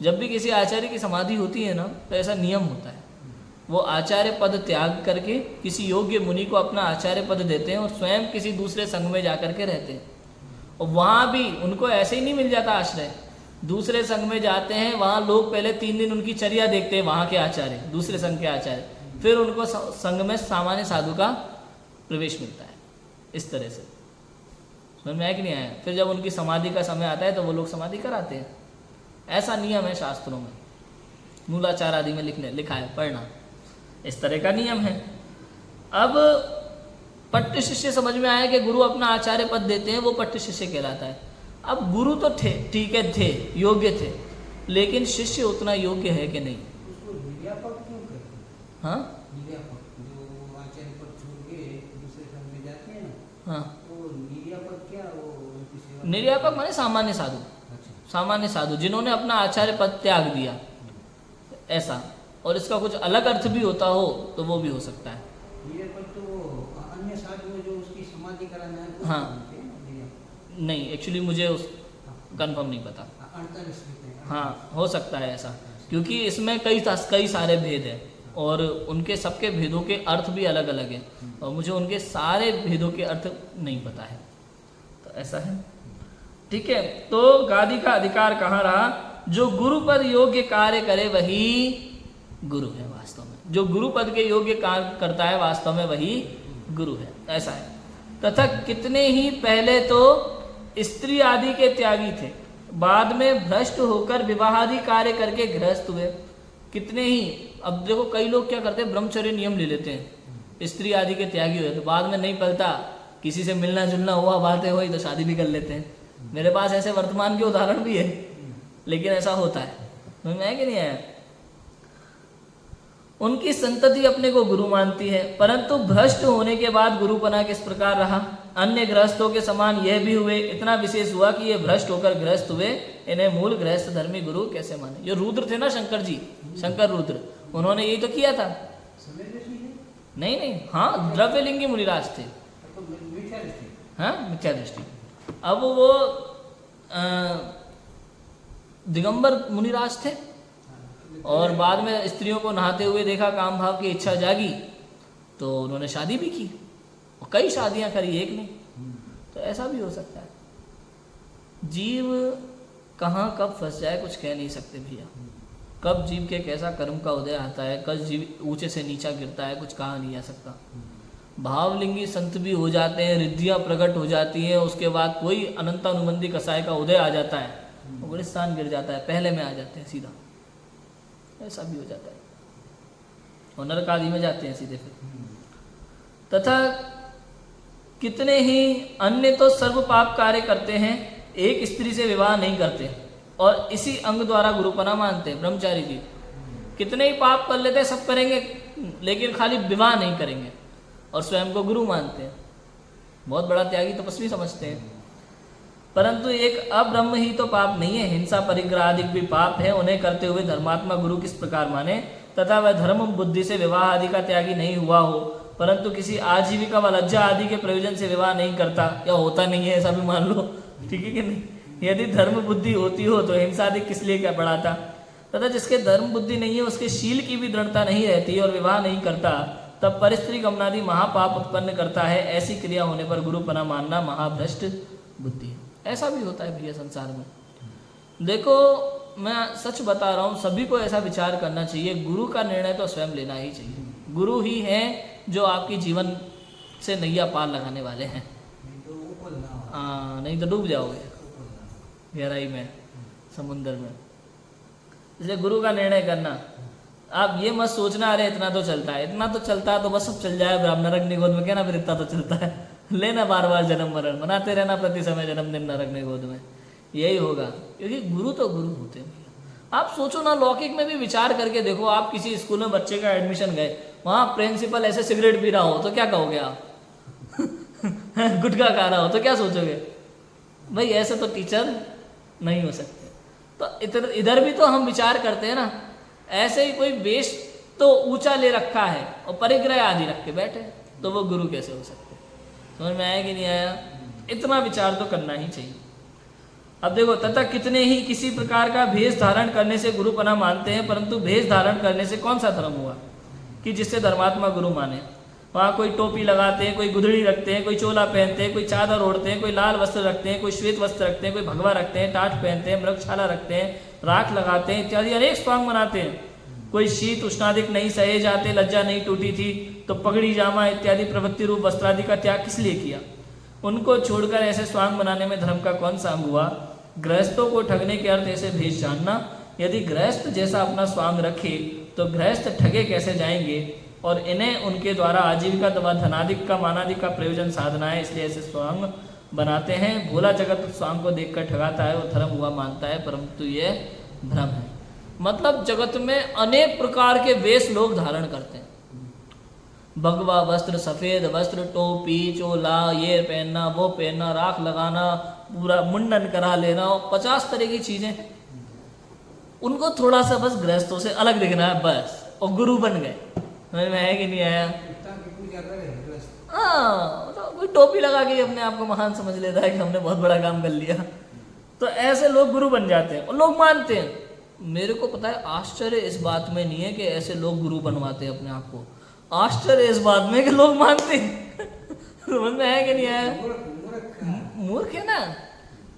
जब भी किसी आचार्य की समाधि होती है ना, तो ऐसा नियम होता है, वो आचार्य पद त्याग करके किसी योग्य मुनि को अपना आचार्य पद देते हैं और स्वयं किसी दूसरे संघ में जाकर के रहते हैं। और वहाँ भी उनको ऐसे ही नहीं मिल जाता आश्रय, दूसरे संघ में जाते हैं, वहाँ लोग पहले 3 दिन उनकी चर्या देखते हैं, वहाँ के आचार्य, दूसरे संघ के आचार्य, फिर उनको संघ में सामान्य साधु का प्रवेश मिलता है। इस तरह से समझ में आया कि नहीं आया? फिर जब उनकी समाधि का समय आता है तो वो लोग समाधि कराते हैं। ऐसा नियम है शास्त्रों में, मूलाचार आदि में लिखा है, पढ़ना, इस तरह का नियम है। अब पट्ट शिष्य समझ में आया कि गुरु अपना आचार्य पद देते हैं, वो पट्ट शिष्य कहलाता है। अब गुरु तो थे, ठीक है, थे, योग्य थे, लेकिन शिष्य उतना योग्य है कि नहीं? उसको निर्यापक क्यों कहते हैं? हाँ, निर्यापक जो आचार्य पद छोड़ के दूसरे संघ में जाते हैं ना, हाँ, वो निर्यापक क्या, वो उनकी सेवा? निर्यापक माने सामान्य साधु, अच्छा, सामान्य साधु जिन्होंने अपना आचार्य पद त्याग दिया, ऐसा। और इसका कुछ अलग अर्थ भी होता हो तो वो भी हो सकता है। निर्यापक तो वो अन्य साधु में जो उसकी समाधि कराना है, उसको हाँ। बोलते हैं ना निर्यापक। नहीं, एक्चुअली मुझे उस कंफर्म नहीं पता। 48 लिखते हैं। हाँ, हो सकता है ऐसा, क्योंकि इसमें कई सारे भेद हैं और उनके सबके भेदों के अर्थ भी अलग अलग हैं और मुझे उनके सारे भेदों के अर्थ नहीं पता है, तो ऐसा है। ठीक है, तो गादी का अधिकार कहाँ रहा? जो गुरु पद योग्य कार्य करे वही गुरु है वास्तव में। जो गुरु पद के योग्य कार्य करता है वास्तव में वही गुरु है, ऐसा है। तथा कितने ही पहले तो स्त्री आदि के त्यागी थे, बाद में भ्रष्ट होकर विवाहादि कार्य करके गृहस्थ हुए। कितने ही, अब देखो कई लोग क्या करते हैं, ब्रह्मचर्य नियम ले लेते हैं, स्त्री आदि के त्यागी हुए तो बाद में नहीं पलता, किसी से मिलना जुलना हुआ, बातें हुई तो शादी भी कर लेते हैं। मेरे पास ऐसे वर्तमान के उदाहरण भी है, लेकिन ऐसा होता है, समझ में आया कि नहीं आया? उनकी संतति अपने को गुरु मानती है, परंतु भ्रष्ट होने के बाद गुरुपना किस प्रकार रहा? अन्य गृहस्थों के समान यह भी हुए, इतना विशेष हुआ कि ये भ्रष्ट होकर गृहस्थ हुए, इन्हें मूल गृहस्थ धर्मी गुरु कैसे माने? ये रुद्र थे ना, शंकर जी, शंकर रुद्र, उन्होंने यही तो किया था। समय दृष्टि है? नहीं नहीं, हाँ, द्रव्यलिंगी मुनिराज थे, तो मिथ्या दृष्टि। हाँ, मिथ्या दृष्टि। अब वो दिगंबर मुनिराज थे और बाद में स्त्रियों को नहाते हुए देखा, काम भाव की इच्छा जागी, तो उन्होंने शादी भी की और कई शादियां करी, एक नहीं। तो ऐसा भी हो सकता है। जीव कहाँ कब फंस जाए कुछ कह नहीं सकते भैया, कब जीव के कैसा कर्म का उदय आता है, कब जीव ऊंचे से नीचा गिरता है, कुछ कहा नहीं जा सकता। भावलिंगी संत भी हो जाते हैं, रिद्धियाँ प्रकट हो जाती हैं, उसके बाद कोई अनंतानुबंधी कसाय का उदय आ जाता है, बड़े स्थान गिर जाता है, पहले में आ जाते हैं सीधा, ऐसा भी हो जाता है, और नरक आदि में जाते हैं सीधे फिर। तथा कितने ही अन्य तो सर्व पाप कार्य करते हैं, एक स्त्री से विवाह नहीं करते और इसी अंग द्वारा गुरुपना मानते हैं। ब्रह्मचारी जी कितने ही पाप कर लेते हैं, सब करेंगे, लेकिन खाली विवाह नहीं करेंगे और स्वयं को गुरु मानते हैं, बहुत बड़ा त्यागी तपस्वी समझते हैं। परंतु एक अब्रह्म ही तो पाप नहीं है, हिंसा परिग्रह आदि भी पाप है, उन्हें करते हुए धर्मात्मा गुरु किस प्रकार माने? तथा वह धर्म बुद्धि से विवाह आदि का त्यागी नहीं हुआ हो, परंतु किसी आजीविका व लज्जा आदि के प्रयोजन से विवाह नहीं करता या होता नहीं है, ऐसा भी मान लो, ठीक है कि नहीं? यदि धर्म बुद्धि होती हो तो हिंसा आदि किस लिए क्या बढ़ाता? तथा जिसके धर्म बुद्धि नहीं है, उसके शील की भी दृढ़ता नहीं रहती और विवाह नहीं करता, तब परिस्त्री गमनादि महापाप उत्पन्न करता है। ऐसी क्रिया होने पर गुरुपना मानना महाभ्रष्ट बुद्धि है। ऐसा भी होता है भैया संसार में। देखो मैं सच बता रहा हूँ, सभी को ऐसा विचार करना चाहिए, गुरु का निर्णय तो स्वयं लेना ही चाहिए। गुरु ही हैं जो आपकी जीवन से नैया पार लगाने वाले हैं। नहीं तो ऊपर ना, नहीं तो डूब जाओगे ऊपर ना। गहराई में, समुद्र में। इसलिए गुरु का निर्णय करना, आप ये मत सोचना अरे इतना तो चलता है, इतना तो चलता है तो बस सब चल जाए ब्राह्मण नरक निगोद में, क्या ना, फिर इतना तो चलता है, लेना बार बार जन्म मरण, मनाते रहना प्रति समय जन्मदिन नरक निगोद में, यही होगा। क्योंकि गुरु तो गुरु होते हैं। आप सोचो ना, लौकिक में भी विचार करके देखो, आप किसी स्कूल में बच्चे का एडमिशन गए, वहाँ प्रिंसिपल ऐसे सिगरेट पी रहा हो तो क्या कहोगे आप? गुटखा खा रहा हो तो क्या सोचोगे? भाई ऐसे तो टीचर नहीं हो सकते। तो इधर भी तो हम विचार करते हैं ना। ऐसे ही कोई वेश तो ऊंचा ले रखा है और परिग्रह आदि रख के बैठे, तो वो गुरु कैसे हो सकते? समझ में आया कि नहीं आया? इतना विचार तो करना ही चाहिए। अब देखो, तथा कितने ही किसी प्रकार का भेष धारण करने से गुरुपना मानते हैं, परंतु भेष धारण करने से कौन सा धर्म हुआ कि जिससे धर्मात्मा गुरु माने? वहाँ कोई टोपी लगाते हैं, कोई गुदड़ी रखते हैं, कोई चोला पहनते हैं, कोई चादर ओढ़ते हैं, कोई लाल वस्त्र रखते हैं, कोई श्वेत वस्त्र रखते हैं, कोई भगवा रखते हैं, टाट पहनते हैं, मृगछाला रखते हैं, राख लगाते हैं इत्यादि अनेक स्वांग बनाते हैं। कोई शीत उष्णादिक नहीं सहे जाते, लज्जा नहीं टूटी थी तो पगड़ी जामा इत्यादि प्रवृत्ति रूप वस्त्रादि का त्याग किस लिए किया? उनको छोड़कर ऐसे स्वांग बनाने में धर्म का कौन सा अंग हुआ? गृहस्थों को ठगने के अर्थ ऐसे भेष जानना। यदि गृहस्थ जैसा अपना स्वांग रखे तो गृहस्थ ठगे कैसे जाएंगे? और इन्हें उनके द्वारा आजीविका तथा धनादिक का मानादिक का प्रयोजन साधना है, इसलिए ऐसे स्वांग बनाते हैं। भोला जगत स्वांग को देखकर ठगाता है, वो धर्म हुआ मानता है, परंतु ये भ्रम है। मतलब जगत में अनेक प्रकार के वेश लोग धारण करते हैं। भगवा वस्त्र, सफेद वस्त्र, टोपी, चोला, ये पहनना, वो पहनना, राख लगाना, पूरा मुंडन करा लेना, 50 तरह की चीजें। उनको थोड़ा सा बस गृहस्थों से अलग दिखना है बस, और गुरु बन गए। समझ में आया कि नहीं आया? हाँ, तो कोई टोपी लगा के अपने आप को महान समझ लेता है कि हमने बहुत बड़ा काम कर लिया। तो ऐसे लोग गुरु बन जाते हैं और लोग मानते हैं। मेरे को पता है, आश्चर्य इस बात में नहीं है कि ऐसे लोग गुरु बनवाते हैं अपने आप को, आश्चर्य इस बात में कि लोग मानते हैं। समझ में आया कि नहीं आया? मूर्ख है ना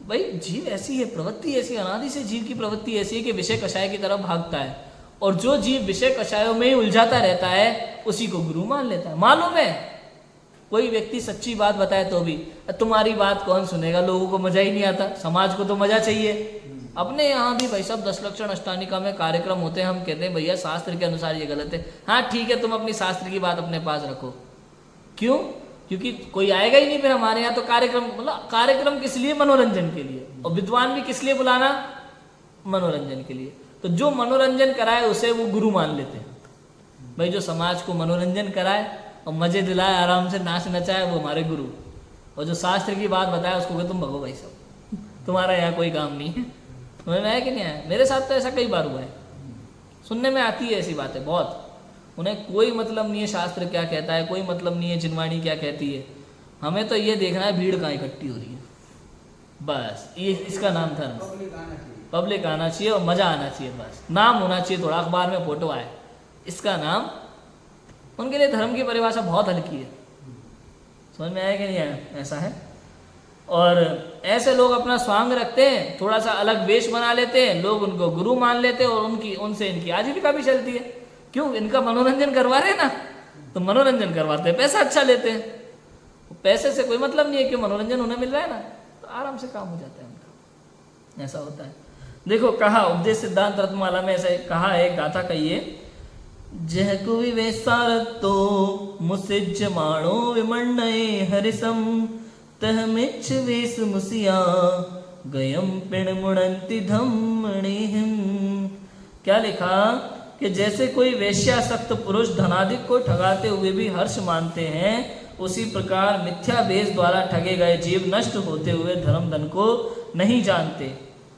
भाई। जीव ऐसी है, प्रवृत्ति ऐसी, अनादि से जीव की प्रवृत्ति ऐसी है कि विषय कषाय की तरफ भागता है, और जो जीव विषय कषायों में ही उलझाता रहता है उसी को गुरु मान लेता है। मालूम है, कोई व्यक्ति सच्ची बात बताए तो भी तुम्हारी बात कौन सुनेगा, लोगों को मजा ही नहीं आता, समाज को तो मजा चाहिए। अपने यहाँ भी भाई सब 10 लक्षण अष्टानिका में कार्यक्रम होते हैं, हम कहते हैं भैया शास्त्र के अनुसार ये गलत है। हाँ ठीक है, तुम अपनी शास्त्र की बात अपने पास रखो। क्यों? क्योंकि कोई आएगा ही नहीं फिर हमारे यहाँ। तो कार्यक्रम, मतलब कार्यक्रम किस लिए? मनोरंजन के लिए। और विद्वान भी किस लिए बुलाना? मनोरंजन के लिए। तो जो मनोरंजन कराए उसे वो गुरु मान लेते हैं। भाई जो समाज को मनोरंजन कराए और मजे दिलाए, आराम से नाच नचाए, वो हमारे गुरु। और जो शास्त्र की बात बताए उसको कहते तुम भगो भाई सब, तुम्हारा यहाँ कोई काम नहीं है। समझ में आया कि नहीं आया? मेरे साथ तो ऐसा कई बार हुआ है। सुनने में आती है ऐसी बातें बहुत। उन्हें कोई मतलब नहीं है शास्त्र क्या कहता है, कोई मतलब नहीं है जिनवाणी क्या कहती है। हमें तो ये देखना है भीड़ कहाँ इकट्ठी हो रही है, बस ये इसका नाम धर्म। पब्लिक आना चाहिए और मजा आना चाहिए, बस नाम होना चाहिए, थोड़ा अखबार में फोटो आए, इसका नाम। उनके लिए धर्म की परिभाषा बहुत हल्की है। समझ में आया कि नहीं आया? ऐसा है। और ऐसे लोग अपना स्वांग रखते हैं, थोड़ा सा अलग वेश बना लेते हैं, लोग उनको गुरु मान लेते हैं और उनसे इनकी आजीविका भी चलती है। क्यों? इनका मनोरंजन करवा रहे हैं ना, तो मनोरंजन करवाते हैं, पैसा अच्छा लेते हैं। पैसे से कोई मतलब नहीं है कि मनोरंजन उन्हें मिल रहा है ना, तो आराम से काम हो जाता है उनका। ऐसा होता है। देखो कहा उपदेश सिद्धांत रत्नमाला में ऐसा कहा है, गाथा कहिए, जह कुवि वेसारतो मुसिज माणो विमण्णये हरिसम तह मिच्छ वेश मुसिया गयम पिण मुणंति धम्मणिहिम। क्या लिखा कि जैसे कोई वेश्यासक्त पुरुष धनादिक को ठगाते हुए भी हर्ष मानते हैं, उसी प्रकार मिथ्या भेष द्वारा ठगे गए जीव नष्ट होते हुए धर्म धन को नहीं जानते।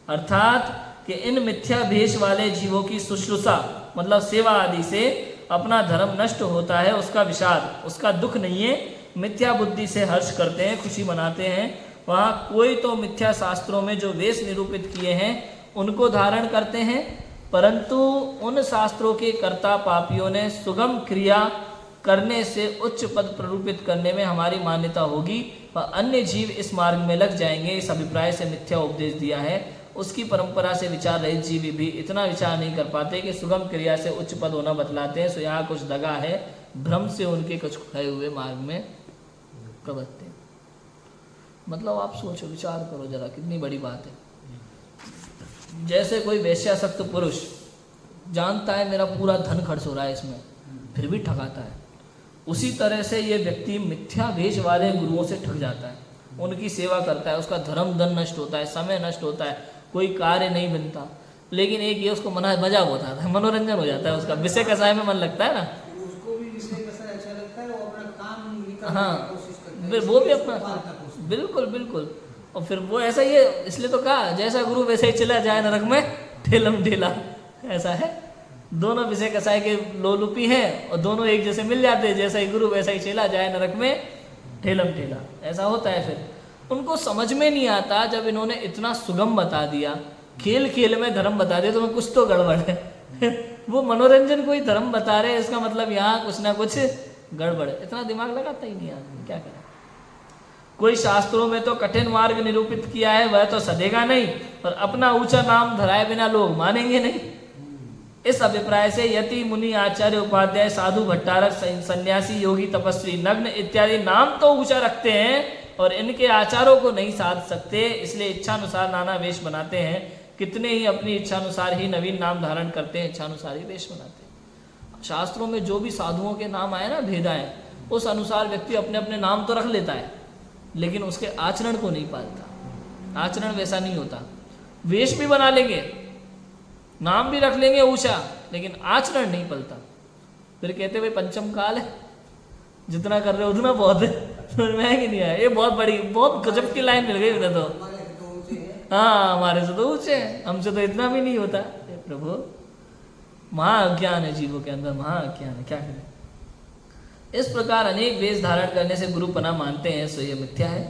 अर्थात कि इन मिथ्या भेष वाले जीवों की शुश्रूषा मतलब सेवा आदि से अपना धर्म नष्ट होता है, उसका विषाद, उसका दुख नहीं है। मिथ्या बुद्धि से हर्ष करते हैं, खुशी मनाते हैं। वहाँ कोई तो मिथ्या शास्त्रों में जो वेश निरूपित किए हैं उनको धारण करते हैं, परंतु उन शास्त्रों के कर्ता पापियों ने सुगम क्रिया करने से उच्च पद प्ररूपित करने में हमारी मान्यता होगी व अन्य जीव इस मार्ग में लग जाएंगे, इस अभिप्राय से मिथ्या उपदेश दिया है। उसकी परंपरा से विचार रहित जीव भी इतना विचार नहीं कर पाते कि सुगम क्रिया से उच्च पद होना बतलाते हैं। सो यहाँ कुछ दगा है, भ्रम से उनके कुछ खोए हुए मार्ग में कबत्ते। मतलब आप सोचो, विचार करो जरा, कितनी बड़ी बात है। जैसे कोई वेश्यासक्त पुरुष जानता है मेरा पूरा धन खर्च हो रहा है इसमें, फिर भी ठगाता है, उसी तरह से ये व्यक्ति मिथ्या भेष वाले गुरुओं से ठग जाता है, उनकी सेवा करता है, उसका धर्म धन नष्ट होता है, समय नष्ट होता है, कोई कार्य नहीं बनता। लेकिन एक ये उसको मजा बहुत आता है, मनोरंजन हो जाता है उसका, विषय कसाय में मन लगता है ना, उसको भी विषय कसाय अच्छा लगता है, वो अपना काम निकालने हाँ, की कोशिश करता है, वो भी इसलिए अपना, उसको पालता पोसता है। बिल्कुल बिल्कुल। और फिर वो ऐसा ही है, इसलिए तो कहा जैसा गुरु वैसा ही चला जाए नरक में ठेलम ठेला, ऐसा है। दोनों विषय कसाय के लोलुपी हैं और दोनों एक जैसे मिल जाते हैं, जैसा ही गुरु वैसा ही चला जाए नरक में ठेलम ठेला, ऐसा होता है। फिर उनको समझ में नहीं आता, जब इन्होंने इतना सुगम बता दिया, खेल खेल में धर्म बता दिया, तो कुछ तो गड़बड़ है। वो मनोरंजन कोई धर्म बता रहे हैं, इसका मतलब यहाँ कुछ ना कुछ गड़बड़ है। इतना दिमाग लगाता ही नहीं आदमी, क्या करें। कोई शास्त्रों में तो कठिन मार्ग निरूपित किया है, वह तो सदेगा नहीं, पर अपना ऊंचा नाम धराए बिना लोग मानेंगे नहीं। इस अभिप्राय से यति, मुनि, आचार्य, उपाध्याय, साधु, भट्टारक, सन्यासी, योगी, तपस्वी, नग्न इत्यादि नाम तो ऊंचा रखते हैं और इनके आचारों को नहीं साध सकते, इसलिए इच्छानुसार नाना वेश बनाते हैं। कितने ही अपनी इच्छानुसार ही नवीन नाम धारण करते हैं, इच्छानुसार ही वेश बनाते हैं। शास्त्रों में जो भी साधुओं के नाम आए ना, भेदाएं, उस अनुसार व्यक्ति अपने अपने नाम तो रख लेता है, लेकिन उसके आचरण को नहीं पालता। आचरण वैसा नहीं होता। वेश भी बना लेंगे, नाम भी रख लेंगे ऊंचा, लेकिन आचरण नहीं पलता। फिर कहते भाई पंचम काल है, जितना कर रहे हो उतना बहुत है। समझ में है कि नहीं आया? ये बहुत बड़ी, बहुत गजब की लाइन मिल गई उन्हें तो। हाँ, हमारे से तो ऊंचे हैं, हमसे तो इतना भी नहीं होता। प्रभु, महाअज्ञान है जीवों के अंदर, महाअज्ञान है, क्या करें। इस प्रकार अनेक वेश धारण करने से गुरुपना मानते हैं, सो ये मिथ्या है।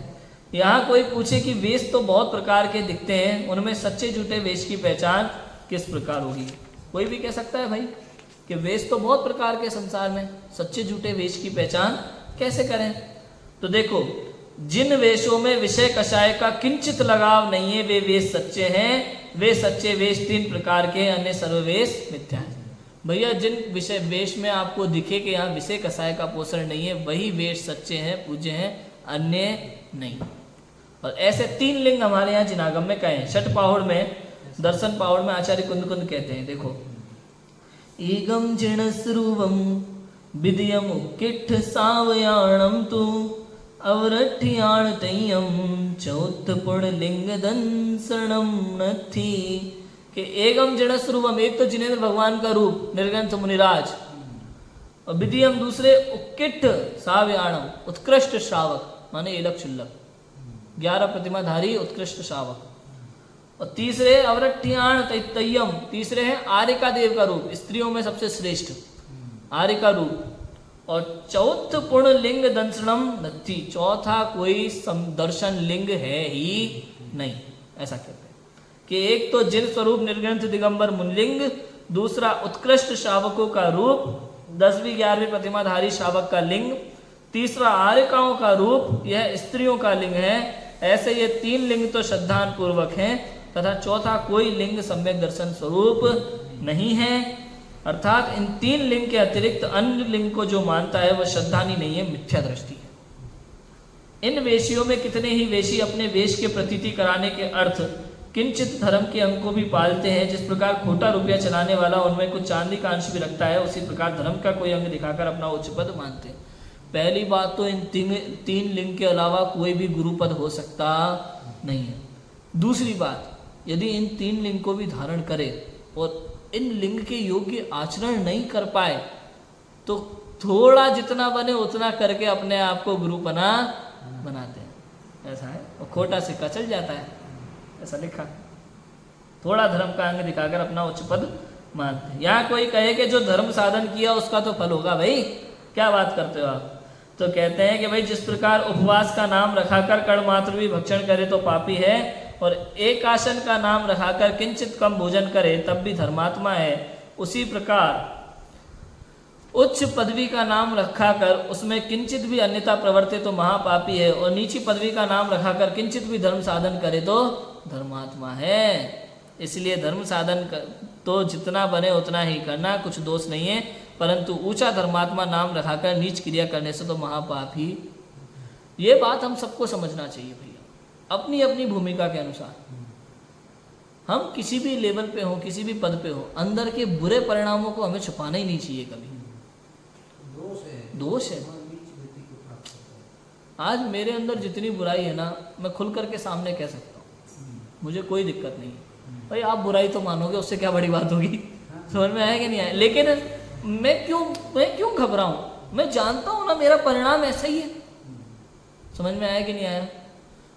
यहाँ कोई पूछे कि वेश तो बहुत प्रकार के दिखते हैं, उनमें सच्चे झूठे वेश की पहचान किस प्रकार होगी? कोई भी कह सकता है भाई कि वेश तो बहुत प्रकार के संसार में, सच्चे झूठे वेश की पहचान कैसे करें? तो देखो, जिन वेशों में विषय कषाय का किंचित लगाव नहीं है, वे वेश सच्चे हैं। वे सच्चे वेश 3 प्रकार के, अन्य सर्ववेश मिथ्या है। भैया, जिन विषय वेश में आपको दिखे कि यहाँ विषय कषाय का पोषण नहीं है, वही वेश सच्चे हैं, पूज्य हैं, अन्य नहीं। और ऐसे 3 लिंग हमारे यहाँ जिनागम में कहे हैं। छठ पाहुड़ में, दर्शन पाहुड़ में आचार्य कुंद कुंद कहते हैं, देखो, ईगम जिण स्रुवम विद्यम किठ सावयाणम तु अवरठियाण तयम चौथ पुण लिंग दंसणम नथी। कि एगम जड़ स्वरूपम, एक तो जिनेन्द्र भगवान का रूप निर्ग्रंथ मुनिराज, और विद्यम दूसरे उक्किठ सावयाणम, उत्कृष्ट श्रावक माने एलक शुल्लक, 11 प्रतिमाधारी उत्कृष्ट श्रावक। और तीसरे अवरठियाण तय्यम, तीसरे हैं आर्यका देव का रूप, स्त्रियों में सबसे श्रेष्ठ आर्यका रूप। और चौथ पूर्ण लिंग दंसनम नथी, चौथा कोई दर्शन लिंग है ही नहीं, ऐसा कहते हैं। कि एक तो जिन स्वरूप निर्ग्रंथ दिगंबर मुनलिंग, दूसरा उत्कृष्ट शावकों का रूप, 10वीं 11वीं प्रतिमाधारी शावक का लिंग, तीसरा आर्यकाओं का रूप, यह स्त्रियों का लिंग है। ऐसे ये 3 लिंग तो श्रद्धान पूर्वक हैं, तथा चौथा कोई लिंग सम्यक दर्शन स्वरूप नहीं है। अर्थात इन 3 लिंग के अतिरिक्त अन्य लिंग को जो मानता है वह श्रद्धानी नहीं है, मिथ्या दृष्टि है। इन वेशियों में कितने ही वेशी अपने वेश के प्रतीति कराने के अर्थ किंचित धर्म के अंग को भी पालते हैं। जिस प्रकार खोटा रुपया चलाने वाला उनमें कुछ चांदी का अंश भी रखता है, उसी प्रकार धर्म का कोई अंग दिखाकर अपना उच्च पद मानते हैं। पहली बात तो इन 3 लिंग के अलावा कोई भी गुरुपद हो सकता नहीं है। दूसरी बात, यदि इन 3 लिंग को भी धारण करे और इन लिंग के योग्य आचरण नहीं कर पाए, तो थोड़ा जितना बने उतना करके अपने आप को गुरुपना बनाते हैं, ऐसा है। और खोटा सिक्का चल जाता है, ऐसा लिखा। थोड़ा धर्म का अंग दिखाकर अपना उच्च पद मानते हैं। यहाँ कोई कहे कि जो धर्म साधन किया उसका तो फल होगा, भाई क्या बात करते हो आप? तो कहते हैं कि भाई जिस प्रकार उपवास का नाम रखाकर कण मात्र भी भक्षण करे तो पापी है, और एक आसन का नाम रखाकर किंचित कम भोजन करे तब भी धर्मात्मा है, उसी प्रकार उच्च पदवी का नाम रखाकर उसमें किंचित भी अन्यथा प्रवर्ते तो महापापी है, और नीची पदवी का नाम रखाकर किंचित भी धर्म साधन करे तो धर्मात्मा है। इसलिए धर्म साधन तो जितना बने उतना ही करना, कुछ दोष नहीं है, परंतु ऊंचा धर्मात्मा नाम रखाकर नीच क्रिया करने से तो महापाप ही। ये बात हम सबको समझना चाहिए भैया, अपनी अपनी भूमिका के अनुसार। हम किसी भी लेवल पे हो, किसी भी पद पे हो, अंदर के बुरे परिणामों को हमें छुपाना ही नहीं चाहिए कभी। दोष है। आज मेरे अंदर जितनी बुराई है ना, मैं खुल करके सामने कह सकता हूँ, मुझे कोई दिक्कत नहीं है। भाई आप बुराई तो मानोगे, उससे क्या बड़ी बात होगी? समझ में आया कि नहीं आया? लेकिन मैं क्यों घबराऊं? मैं जानता हूं ना मेरा परिणाम ऐसा ही है। समझ में आया कि नहीं आया?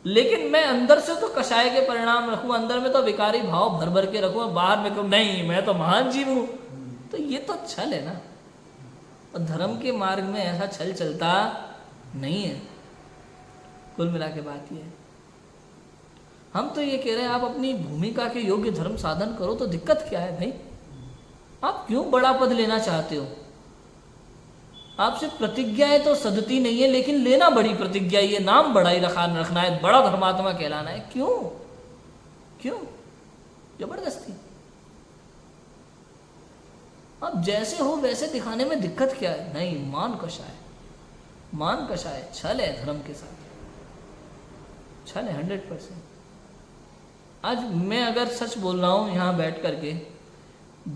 लेकिन मैं अंदर से तो कषाय के परिणाम रखूं, अंदर में तो विकारी भाव भर भर के रखूं, बाहर में कहूं नहीं मैं तो महान जीव हूं, तो ये तो छल है ना। और धर्म के मार्ग में ऐसा छल चलता नहीं है। कुल मिला के बात ये है, हम तो ये कह रहे हैं आप अपनी भूमिका के योग्य धर्म साधन करो, तो दिक्कत क्या है भाई? आप क्यों बड़ा पद लेना चाहते हो? आपसे प्रतिज्ञाएं तो सदती नहीं है, लेकिन लेना बड़ी प्रतिज्ञा, ये नाम बड़ा ही रखना है, बड़ा धर्मात्मा कहलाना है। क्यों क्यों जबरदस्ती? आप जैसे हो वैसे दिखाने में दिक्कत क्या है? नहीं, मान कषाय छल है, धर्म के साथ छल है 100%। आज मैं अगर सच बोल रहा हूं यहां बैठ करके,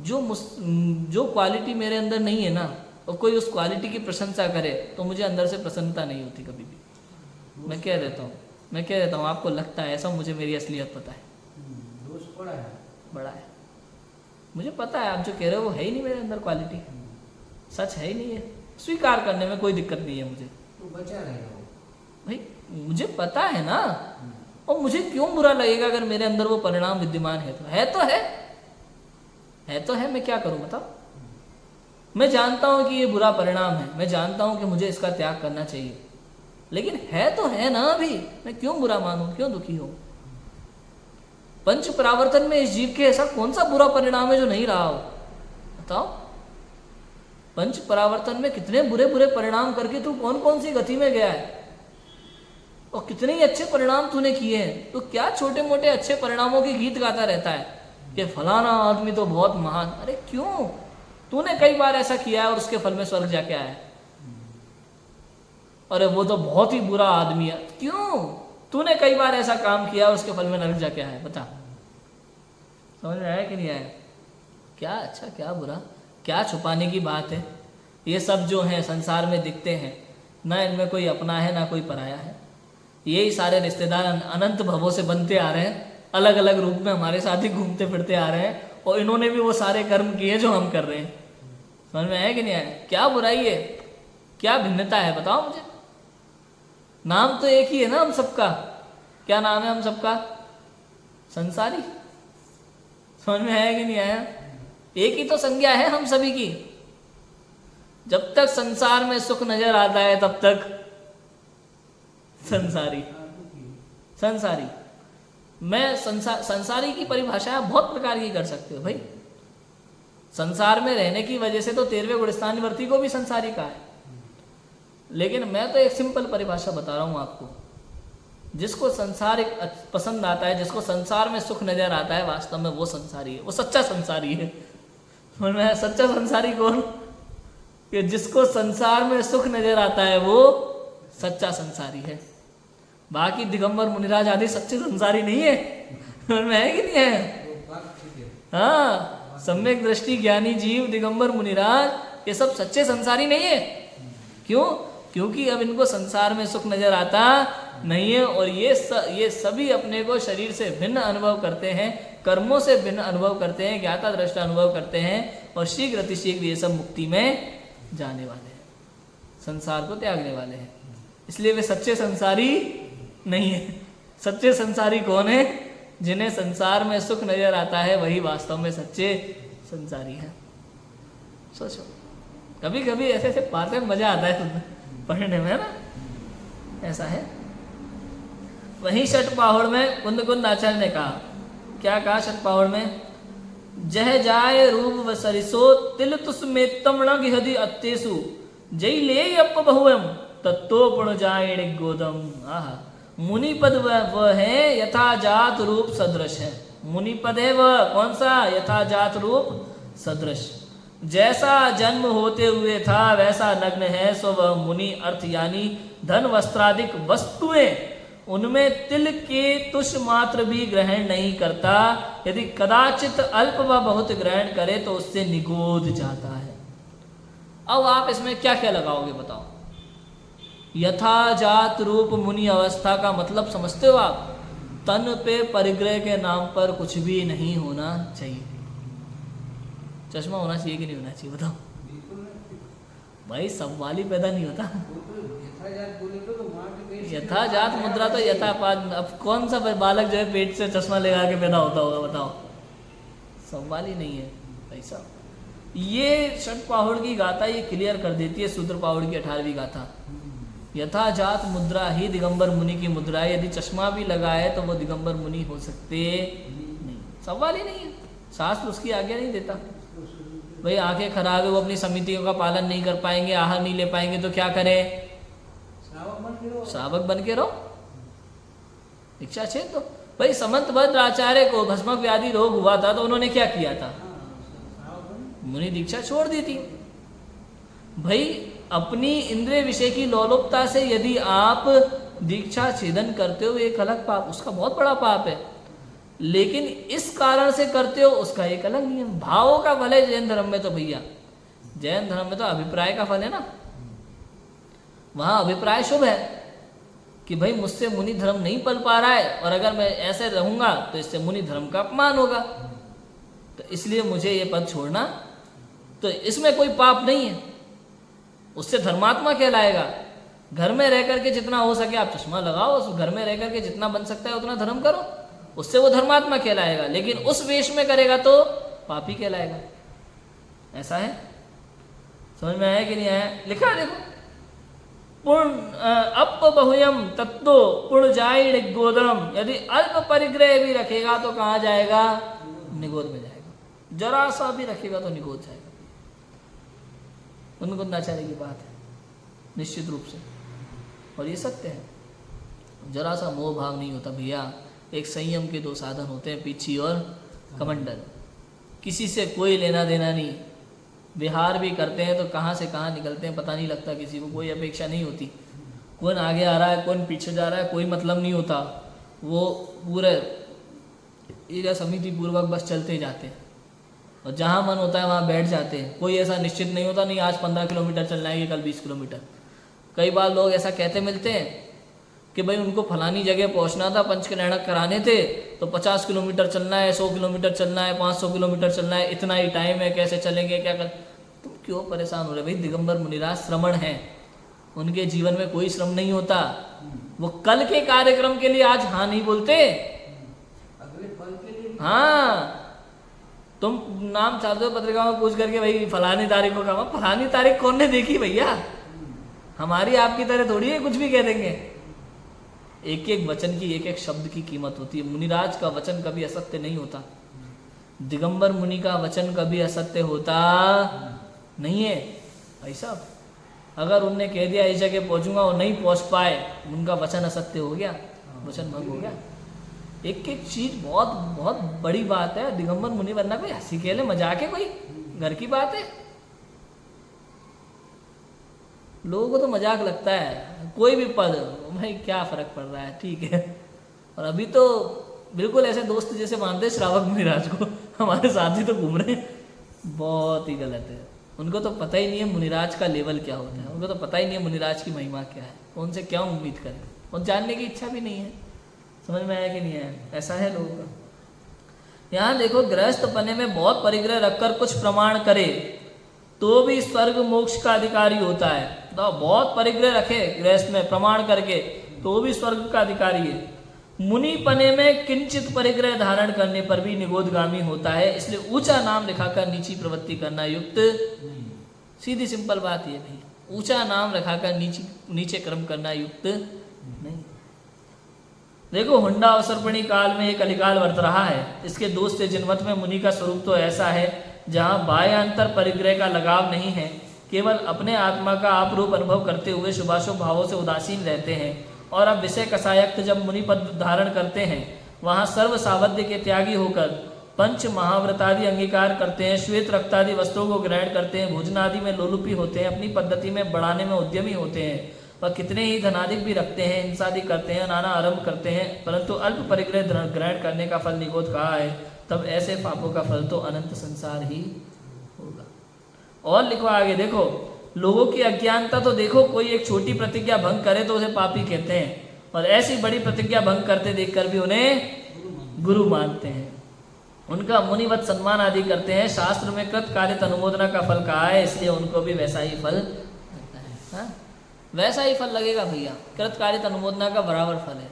जो क्वालिटी मेरे अंदर नहीं है ना, और कोई उस क्वालिटी की प्रशंसा करे तो मुझे अंदर से प्रसन्नता नहीं होती कभी भी। मैं कह देता हूँ आपको लगता है ऐसा, मुझे मेरी असलियत पता है। दोष बड़ा है। मुझे पता है आप जो कह रहे हो वो है ही नहीं मेरे अंदर क्वालिटी, सच है ही नहीं है। स्वीकार करने में कोई दिक्कत नहीं है मुझे, तो बचा रहेगा भाई, मुझे पता है ना। और मुझे क्यों बुरा लगेगा अगर मेरे अंदर वो परिणाम विद्यमान है? तो है, मैं क्या करूं बताओ? मैं जानता हूं कि ये बुरा परिणाम है, मैं जानता हूं कि मुझे इसका त्याग करना चाहिए, लेकिन है तो है ना अभी, मैं क्यों बुरा मानूं, क्यों दुखी हूं? पंच परावर्तन में इस जीव के ऐसा कौन सा बुरा परिणाम है जो नहीं रहा हो? बताओ। पंच परावर्तन में कितने बुरे बुरे परिणाम करके तू कौन कौन सी गति में गया है, और कितने ही अच्छे परिणाम तूने किए हैं। तो क्या छोटे मोटे अच्छे परिणामों के गीत गाता रहता है कि फलाना आदमी तो बहुत महान? अरे क्यों? तूने कई बार ऐसा किया है और उसके फल में स्वर्ग जाके आया है। अरे वो तो बहुत ही बुरा आदमी है। क्यों? तूने कई बार ऐसा काम किया और उसके फल में नरक जाके आया है। बता, समझ में आया कि नहीं आया? क्या अच्छा क्या बुरा, क्या छुपाने की बात है? ये सब जो है संसार में दिखते हैं ना, इनमें कोई अपना है ना कोई पराया है। यही सारे रिश्तेदार अनंत भवों से बनते आ रहे हैं, अलग अलग रूप में हमारे साथ ही घूमते फिरते आ रहे हैं, और इन्होंने भी वो सारे कर्म किए जो हम कर रहे हैं। समझ में आया कि नहीं आया? क्या बुराई है, क्या भिन्नता है, बताओ मुझे। नाम तो एक ही है ना हम सबका। क्या नाम है हम सबका? संसारी। समझ में आया कि नहीं आया? एक ही तो संज्ञा है हम सभी की। जब तक संसार में सुख नजर आता है तब तक संसारी। मैं संसारी की परिभाषा बहुत प्रकार की कर सकते हो भाई। संसार में रहने की वजह से तो 13वें गुणस्थान वर्ती को भी संसारी कहा है, लेकिन मैं तो एक सिंपल परिभाषा बता रहा हूं आपको। जिसको संसार पसंद आता है, जिसको संसार में सुख नजर आता है, वास्तव में वो संसारी है, वो सच्चा संसारी है। समझ में? सच्चा संसारी कौन? कि जिसको संसार में सुख नजर आता है वो सच्चा संसारी है। बाकी दिगंबर मुनिराज आदि सच्चे संसारी नहीं है। समझ में है कि नहीं है? हाँ, सम्यक दृष्टि ज्ञानी जीव दिगंबर मुनिराज ये सब सच्चे संसारी नहीं है। क्यों? क्योंकि अब इनको संसार में सुख नजर आता नहीं है, और ये सभी अपने को शरीर से भिन्न अनुभव करते हैं, कर्मों से भिन्न अनुभव करते हैं, ज्ञाता दृष्टा अनुभव करते हैं, और शीघ्र अतिशीघ्र ये सब मुक्ति में जाने वाले हैं, संसार को त्यागने वाले हैं। इसलिए वे सच्चे संसारी नहीं है। सच्चे संसारी कौन है? जिन्हें संसार में सुख नजर आता है वही वास्तव में सच्चे संसारी हैं। सोचो, कभी कभी ऐसे ऐसे बातें मजा आता है पढ़ने में, है ना? ऐसा है। वही छठ पहाड़ में कुंद कुंद आचार्य ने कहा, क्या कहा छठ पहाड़ में? जह जाय रूप व सरिसो तिल तुस में तमणग हदि अत्तेसु जय ले अप बहुम तत्तो पुण जाय गोदम। आहा, मुनिपद वह है यथा जात रूप सदृश है। मुनिपद है वह कौन सा? यथा जात रूप सदृश। जैसा जन्म होते हुए था वैसा नग्न है सो वह मुनि। अर्थ यानी धन वस्त्रादिक वस्तुएं उनमें तिल के तुष मात्र भी ग्रहण नहीं करता। यदि कदाचित अल्प व बहुत ग्रहण करे तो उससे निगोद जाता है। अब आप इसमें क्या क्या लगाओगे बताओ? यथा जात रूप मुनि अवस्था का मतलब समझते हो आप? तन पे परिग्रह के नाम पर कुछ भी नहीं होना चाहिए। चश्मा होना चाहिए कि नहीं होना चाहिए बताओ? बिल्कुल नहीं। भाई सवाल ही पैदा नहीं होता। यथाजात बोले तो वहाँ यथा जात मुद्रा तो यथापात। अब कौन सा बालक जो है पेट से चश्मा लगा के पैदा होता होगा बताओ? सवाल ही नहीं है भाई साहब। ये षट पहाड़ की गाथा ये क्लियर कर देती है सूत्र पहाड़ की 18वीं गाथा। यथा जात मुद्रा ही दिगंबर मुनि की मुद्रा है। यदि चश्मा भी लगाए तो वो दिगंबर मुनि हो सकते नहीं, सवाल ही नहीं है। शास्त्र उसकी आज्ञा नहीं देता। भाई आंखें खराब है, वो अपनी समितियों का पालन नहीं कर पाएंगे, आहार नहीं ले पाएंगे तो क्या करें? श्रावक बन के रहो। इच्छा छेद तो भाई समंतभद्र आचार्य को भस्मक व्याधि रोग हुआ था तो उन्होंने क्या किया था? मुनि दीक्षा छोड़ दी थी। भाई अपनी इंद्रिय विषय की लोलुपता से यदि आप दीक्षा छेदन करते हो एक अलग पाप, उसका बहुत बड़ा पाप है। लेकिन इस कारण से करते हो उसका एक अलग नियम। भावों का फल है जैन धर्म में तो भैया, जैन धर्म में तो अभिप्राय का फल है ना। वहां अभिप्राय शुभ है कि भाई मुझसे मुनि धर्म नहीं पल पा रहा है और अगर मैं ऐसे रहूंगा तो इससे मुनि धर्म का अपमान होगा, तो इसलिए मुझे ये पद छोड़ना। तो इसमें कोई पाप नहीं है, उससे धर्मात्मा कहलाएगा। घर में रह करके जितना हो सके आप चश्मा लगाओ, उस घर में रह करके जितना बन सकता है उतना धर्म करो, उससे वो धर्मात्मा कहलाएगा। लेकिन उस वेश में करेगा तो पापी कहलाएगा। ऐसा है, समझ में आया कि नहीं आया? लिखा है देखो, पूर्ण अप बहुयम तत्तो पूर्ण जाय गोदम। यदि अल्प परिग्रह भी रखेगा तो कहाँ जाएगा? निगोद में जाएगा। जरा सा भी रखेगा तो निगोद जाएगा। उनको नाचारे की बात है निश्चित रूप से, और ये सत्य है। जरा सा मोह भाव नहीं होता भैया। एक संयम के दो साधन होते हैं, पीछी और कमंडल। किसी से कोई लेना देना नहीं। विहार भी करते हैं तो कहाँ से कहाँ निकलते हैं पता नहीं लगता, किसी को कोई अपेक्षा नहीं होती। कौन आगे आ रहा है कौन पीछे जा रहा है कोई मतलब नहीं होता। वो पूरे एरिया समिति पूर्वक बस चलते जाते हैं और जहाँ मन होता है वहाँ बैठ जाते हैं। कोई ऐसा निश्चित नहीं होता नहीं आज 15 किलोमीटर चलना है कल 20 किलोमीटर। कई बार लोग ऐसा कहते मिलते हैं कि भाई उनको फलानी जगह पहुंचना था, पंचकल्याणक कराने थे तो 50 किलोमीटर चलना है, 100 किलोमीटर चलना है, 500 किलोमीटर चलना है, इतना ही टाइम है, कैसे चलेंगे क्या कर। तुम क्यों परेशान हो रहे भाई? दिगंबर मुनिराज श्रमण हैं, उनके जीवन में कोई श्रम नहीं होता। वो कल के कार्यक्रम के लिए आज हाँ नहीं बोलते, अगले फल के लिए। हाँ तुम नाम चाहते हो पत्रिका में पूछ करके भाई फलानी तारीख को कहा, फलानी तारीख कौन ने देखी भैया? हमारी आपकी तरह थोड़ी है कुछ भी कह देंगे। एक एक वचन की एक एक शब्द की कीमत होती है। मुनिराज का वचन कभी असत्य नहीं होता। दिगंबर मुनि का वचन कभी असत्य होता नहीं है भाई साहब। अगर उनने कह दिया इस जगह पहुंचूंगा और नहीं पहुंच पाए, उनका वचन असत्य हो गया, वचन भंग हो गया। एक एक चीज बहुत बहुत बड़ी बात है। दिगंबर मुनि बनना कोई हंसी खेले मजाक है, कोई घर की बात है? लोगों को तो मजाक लगता है कोई भी पद, भाई क्या फर्क पड़ रहा है, ठीक है। और अभी तो बिल्कुल ऐसे दोस्त जैसे मानते हैं श्रावक मुनिराज को, हमारे साथ ही तो घूम रहे हैं। बहुत ही गलत है। उनको तो पता ही नहीं है मुनिराज का लेवल क्या होता है, उनको तो पता ही नहीं है मुनिराज की महिमा क्या है, उनसे क्या उम्मीद करें, और जानने की इच्छा भी नहीं है। समझ में आया कि नहीं आया? ऐसा है लोगों का। यहाँ देखो, गृहस्थ पने में बहुत परिग्रह रखकर कुछ प्रमाण करे तो भी स्वर्ग मोक्ष का अधिकारी होता है। तो बहुत परिग्रह रखे गृहस्थ में प्रमाण करके तो भी स्वर्ग का अधिकारी है। मुनि पने में किंचित परिग्रह धारण करने पर भी निगोदगामी होता है। इसलिए ऊंचा नाम लिखाकर नीची प्रवृत्ति करना युक्त, सीधी सिंपल बात ये भाई, ऊंचा नाम रखाकर नीचे कर्म करना युक्त नहीं। देखो, हुंडा अवसर्पणी काल में एक कलिकाल वर्त रहा है। इसके दोष से जिनमत में मुनि का स्वरूप तो ऐसा है जहाँ बाह्यांतर परिग्रह का लगाव नहीं है, केवल अपने आत्मा का आप रूप अनुभव करते हुए शुभाशुभ भावों से उदासीन रहते हैं। और अब विषय कषायक्त जब मुनि पद धारण करते हैं, वहाँ सर्व सावध्य के त्यागी होकर पंच महाव्रतादि अंगीकार करते हैं, श्वेत रक्तादि वस्त्रों को ग्रहण करते हैं, भोजन आदि में लोलुपी होते हैं, अपनी पद्धति में बढ़ाने में उद्यमी होते हैं, वह कितने ही धनाधिक भी रखते हैं, हिंसादि करते हैं, नाना आरंभ करते हैं, परंतु अल्प परिग्रह ग्रहण करने का फल निगोद कहा है। तब ऐसे पापों का फल तो अनंत संसार ही होगा। और लिखो आगे, देखो लोगों की अज्ञानता तो देखो, कोई एक छोटी प्रतिज्ञा भंग करे तो उसे पापी कहते हैं, और ऐसी बड़ी प्रतिज्ञा भंग करते देखकर भी उन्हें गुरु मानते हैं, उनका मुनिवत सम्मान आदि करते हैं। शास्त्र में कृत कार्य अनुमोदना का फल कहा है, इसलिए उनको भी वैसा ही फल मिलता है। हाँ? वैसा ही फल लगेगा भैया। कृतकार्यता अनुमोदना का बराबर फल है।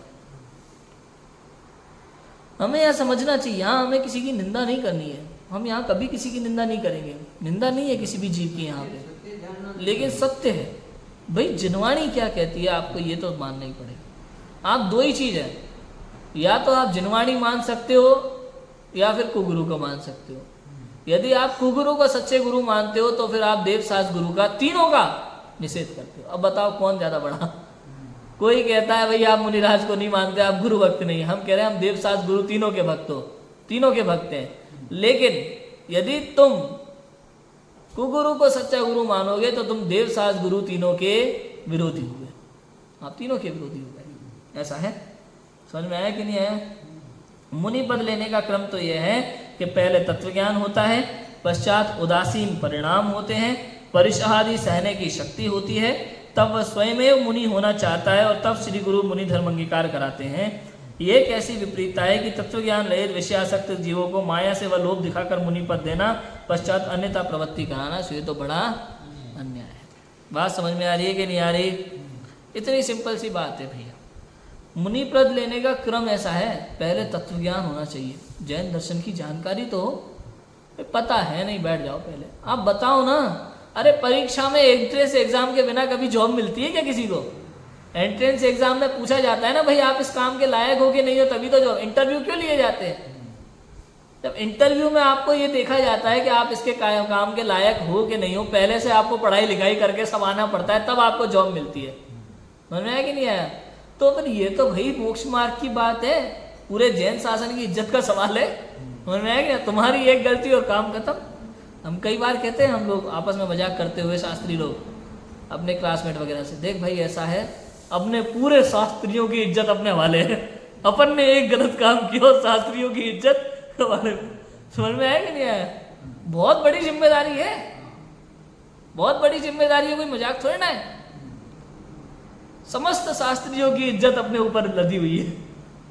हमें यह समझना चाहिए, यहाँ हमें किसी की निंदा नहीं करनी है। हम यहाँ कभी किसी की निंदा नहीं करेंगे, निंदा नहीं है किसी भी जीव की यहाँ पे, सत्य जानना लेकिन सत्य है भाई। जिनवाणी क्या कहती है आपको ये तो मानना ही पड़ेगा। आप दो ही चीज है, या तो आप जिनवाणी मान सकते हो या फिर कुगुरु को मान सकते हो। यदि आप कुगुरु को सच्चे गुरु मानते हो तो फिर आप देवसास गुरु का, तीनों का निषेध करते हो। अब बताओ कौन ज्यादा बड़ा। कोई कहता है भाई आप मुनिराज को नहीं मानते, आप गुरु भक्त नहीं। हम कह रहे हैं हम देवसास गुरु तीनों के भक्त हो, तीनों के भक्त हैं। लेकिन यदि तुम कुगुरु को सच्चा गुरु मानोगे तो तुम देवसास गुरु तीनों के विरोधी हुए, आप तीनों के विरोधी हो गए। ऐसा है, समझ में आया कि नहीं आया? मुनि पद लेने का क्रम तो यह है कि पहले तत्व ज्ञान होता है, पश्चात उदासीन परिणाम होते हैं, परिशहादि सहने की शक्ति होती है, तब वह स्वयं मुनि होना चाहता है और तब श्री गुरु मुनि धर्म अंगीकार कराते हैं। ये कैसी विपरीतता है कि तत्व ज्ञान रहित विषयासक्त जीवों को माया से वह लोभ दिखाकर मुनि पद देना, पश्चात अन्यथा प्रवृत्ति कराना, ये तो बड़ा अन्याय है। बात समझ में आ रही है कि नहीं आ रही? इतनी सिंपल सी बात है भैया। मुनि पद लेने का क्रम ऐसा है, पहले तत्व ज्ञान होना चाहिए, जैन दर्शन की जानकारी तो हो, पता है नहीं, बैठ जाओ पहले। आप बताओ ना, अरे परीक्षा में एंट्रेंस एग्जाम के बिना कभी जॉब मिलती है क्या किसी को? एंट्रेंस एग्जाम में पूछा जाता है ना भाई आप इस काम के लायक हो कि नहीं हो, तभी तो जॉब। इंटरव्यू क्यों लिए जाते हैं? जब इंटरव्यू में आपको ये देखा जाता है कि आप इसके काम के लायक हो कि नहीं हो, पहले से आपको पढ़ाई लिखाई करके सब आना पड़ता है, तब आपको जॉब मिलती है। समझ में आया कि नहीं आया? तो फिर ये तो भाई मोक्ष मार्ग की बात है, पूरे जैन शासन की इज्जत का सवाल है। समझ में आया कि तुम्हारी एक गलती और काम खत्म। हम कई बार कहते हैं, हम लोग आपस में मजाक करते हुए, शास्त्री लोग अपने क्लासमेट वगैरह से, देख भाई ऐसा है, अपने पूरे शास्त्रियों की इज्जत अपने हवाले है, अपन ने एक गलत काम किया और शास्त्रियों की इज्जत हवाले। समझ में आया कि नहीं आया? बहुत बड़ी जिम्मेदारी है, बहुत बड़ी जिम्मेदारी है, कोई मजाक थोड़ी ना है। समस्त शास्त्रियों की इज्जत अपने ऊपर लदी हुई है।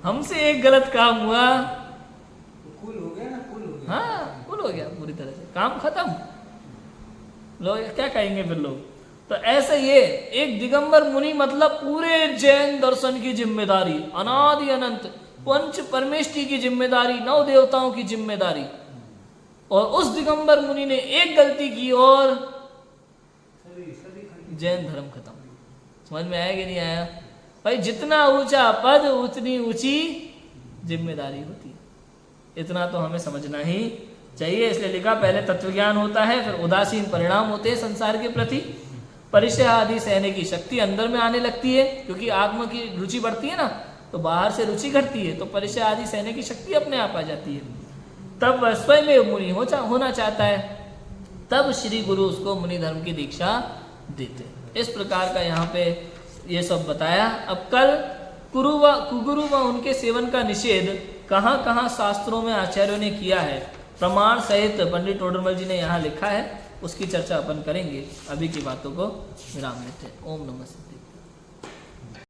हमसे एक गलत काम हुआ, कुल हो गया ना, कुल हो गया। हाँ कुल हो गया, पूरी तरह से काम खत्म। लोग क्या कहेंगे फिर लोग? तो ऐसे ये एक दिगंबर मुनि मतलब पूरे जैन दर्शन की जिम्मेदारी, अनादि अनंत पंच परमेष्टि की जिम्मेदारी, नौ देवताओं की जिम्मेदारी, और उस दिगंबर मुनि ने एक गलती की और जैन धर्म खत्म। समझ में आया कि नहीं आया? भाई जितना ऊंचा पद उतनी ऊंची जिम्मेदारी होती है, इतना तो हमें समझना ही चाहिए। इसलिए लिखा पहले तत्व ज्ञान होता है, फिर उदासीन परिणाम होते हैं संसार के प्रति, परिचय आदि सहने की शक्ति अंदर में आने लगती है, क्योंकि आत्मा की रुचि बढ़ती है ना, तो बाहर से रुचि घटती है, तो परिचय आदि सहने की शक्ति अपने आप आ जाती है। तब वह स्वयं मुनि होना चाहता है, तब श्री गुरु उसको मुनि धर्म की दीक्षा देते। इस प्रकार का यहाँ पे ये सब बताया। अब कल कुगुरु व उनके सेवन का निषेध कहाँ कहाँ शास्त्रों में आचार्यों ने किया है, प्रमाण सहित पंडित टोडरमल जी ने यहाँ लिखा है, उसकी चर्चा अपन करेंगे। अभी की बातों को विराम देते हैं। ओम नमः सिद्धि।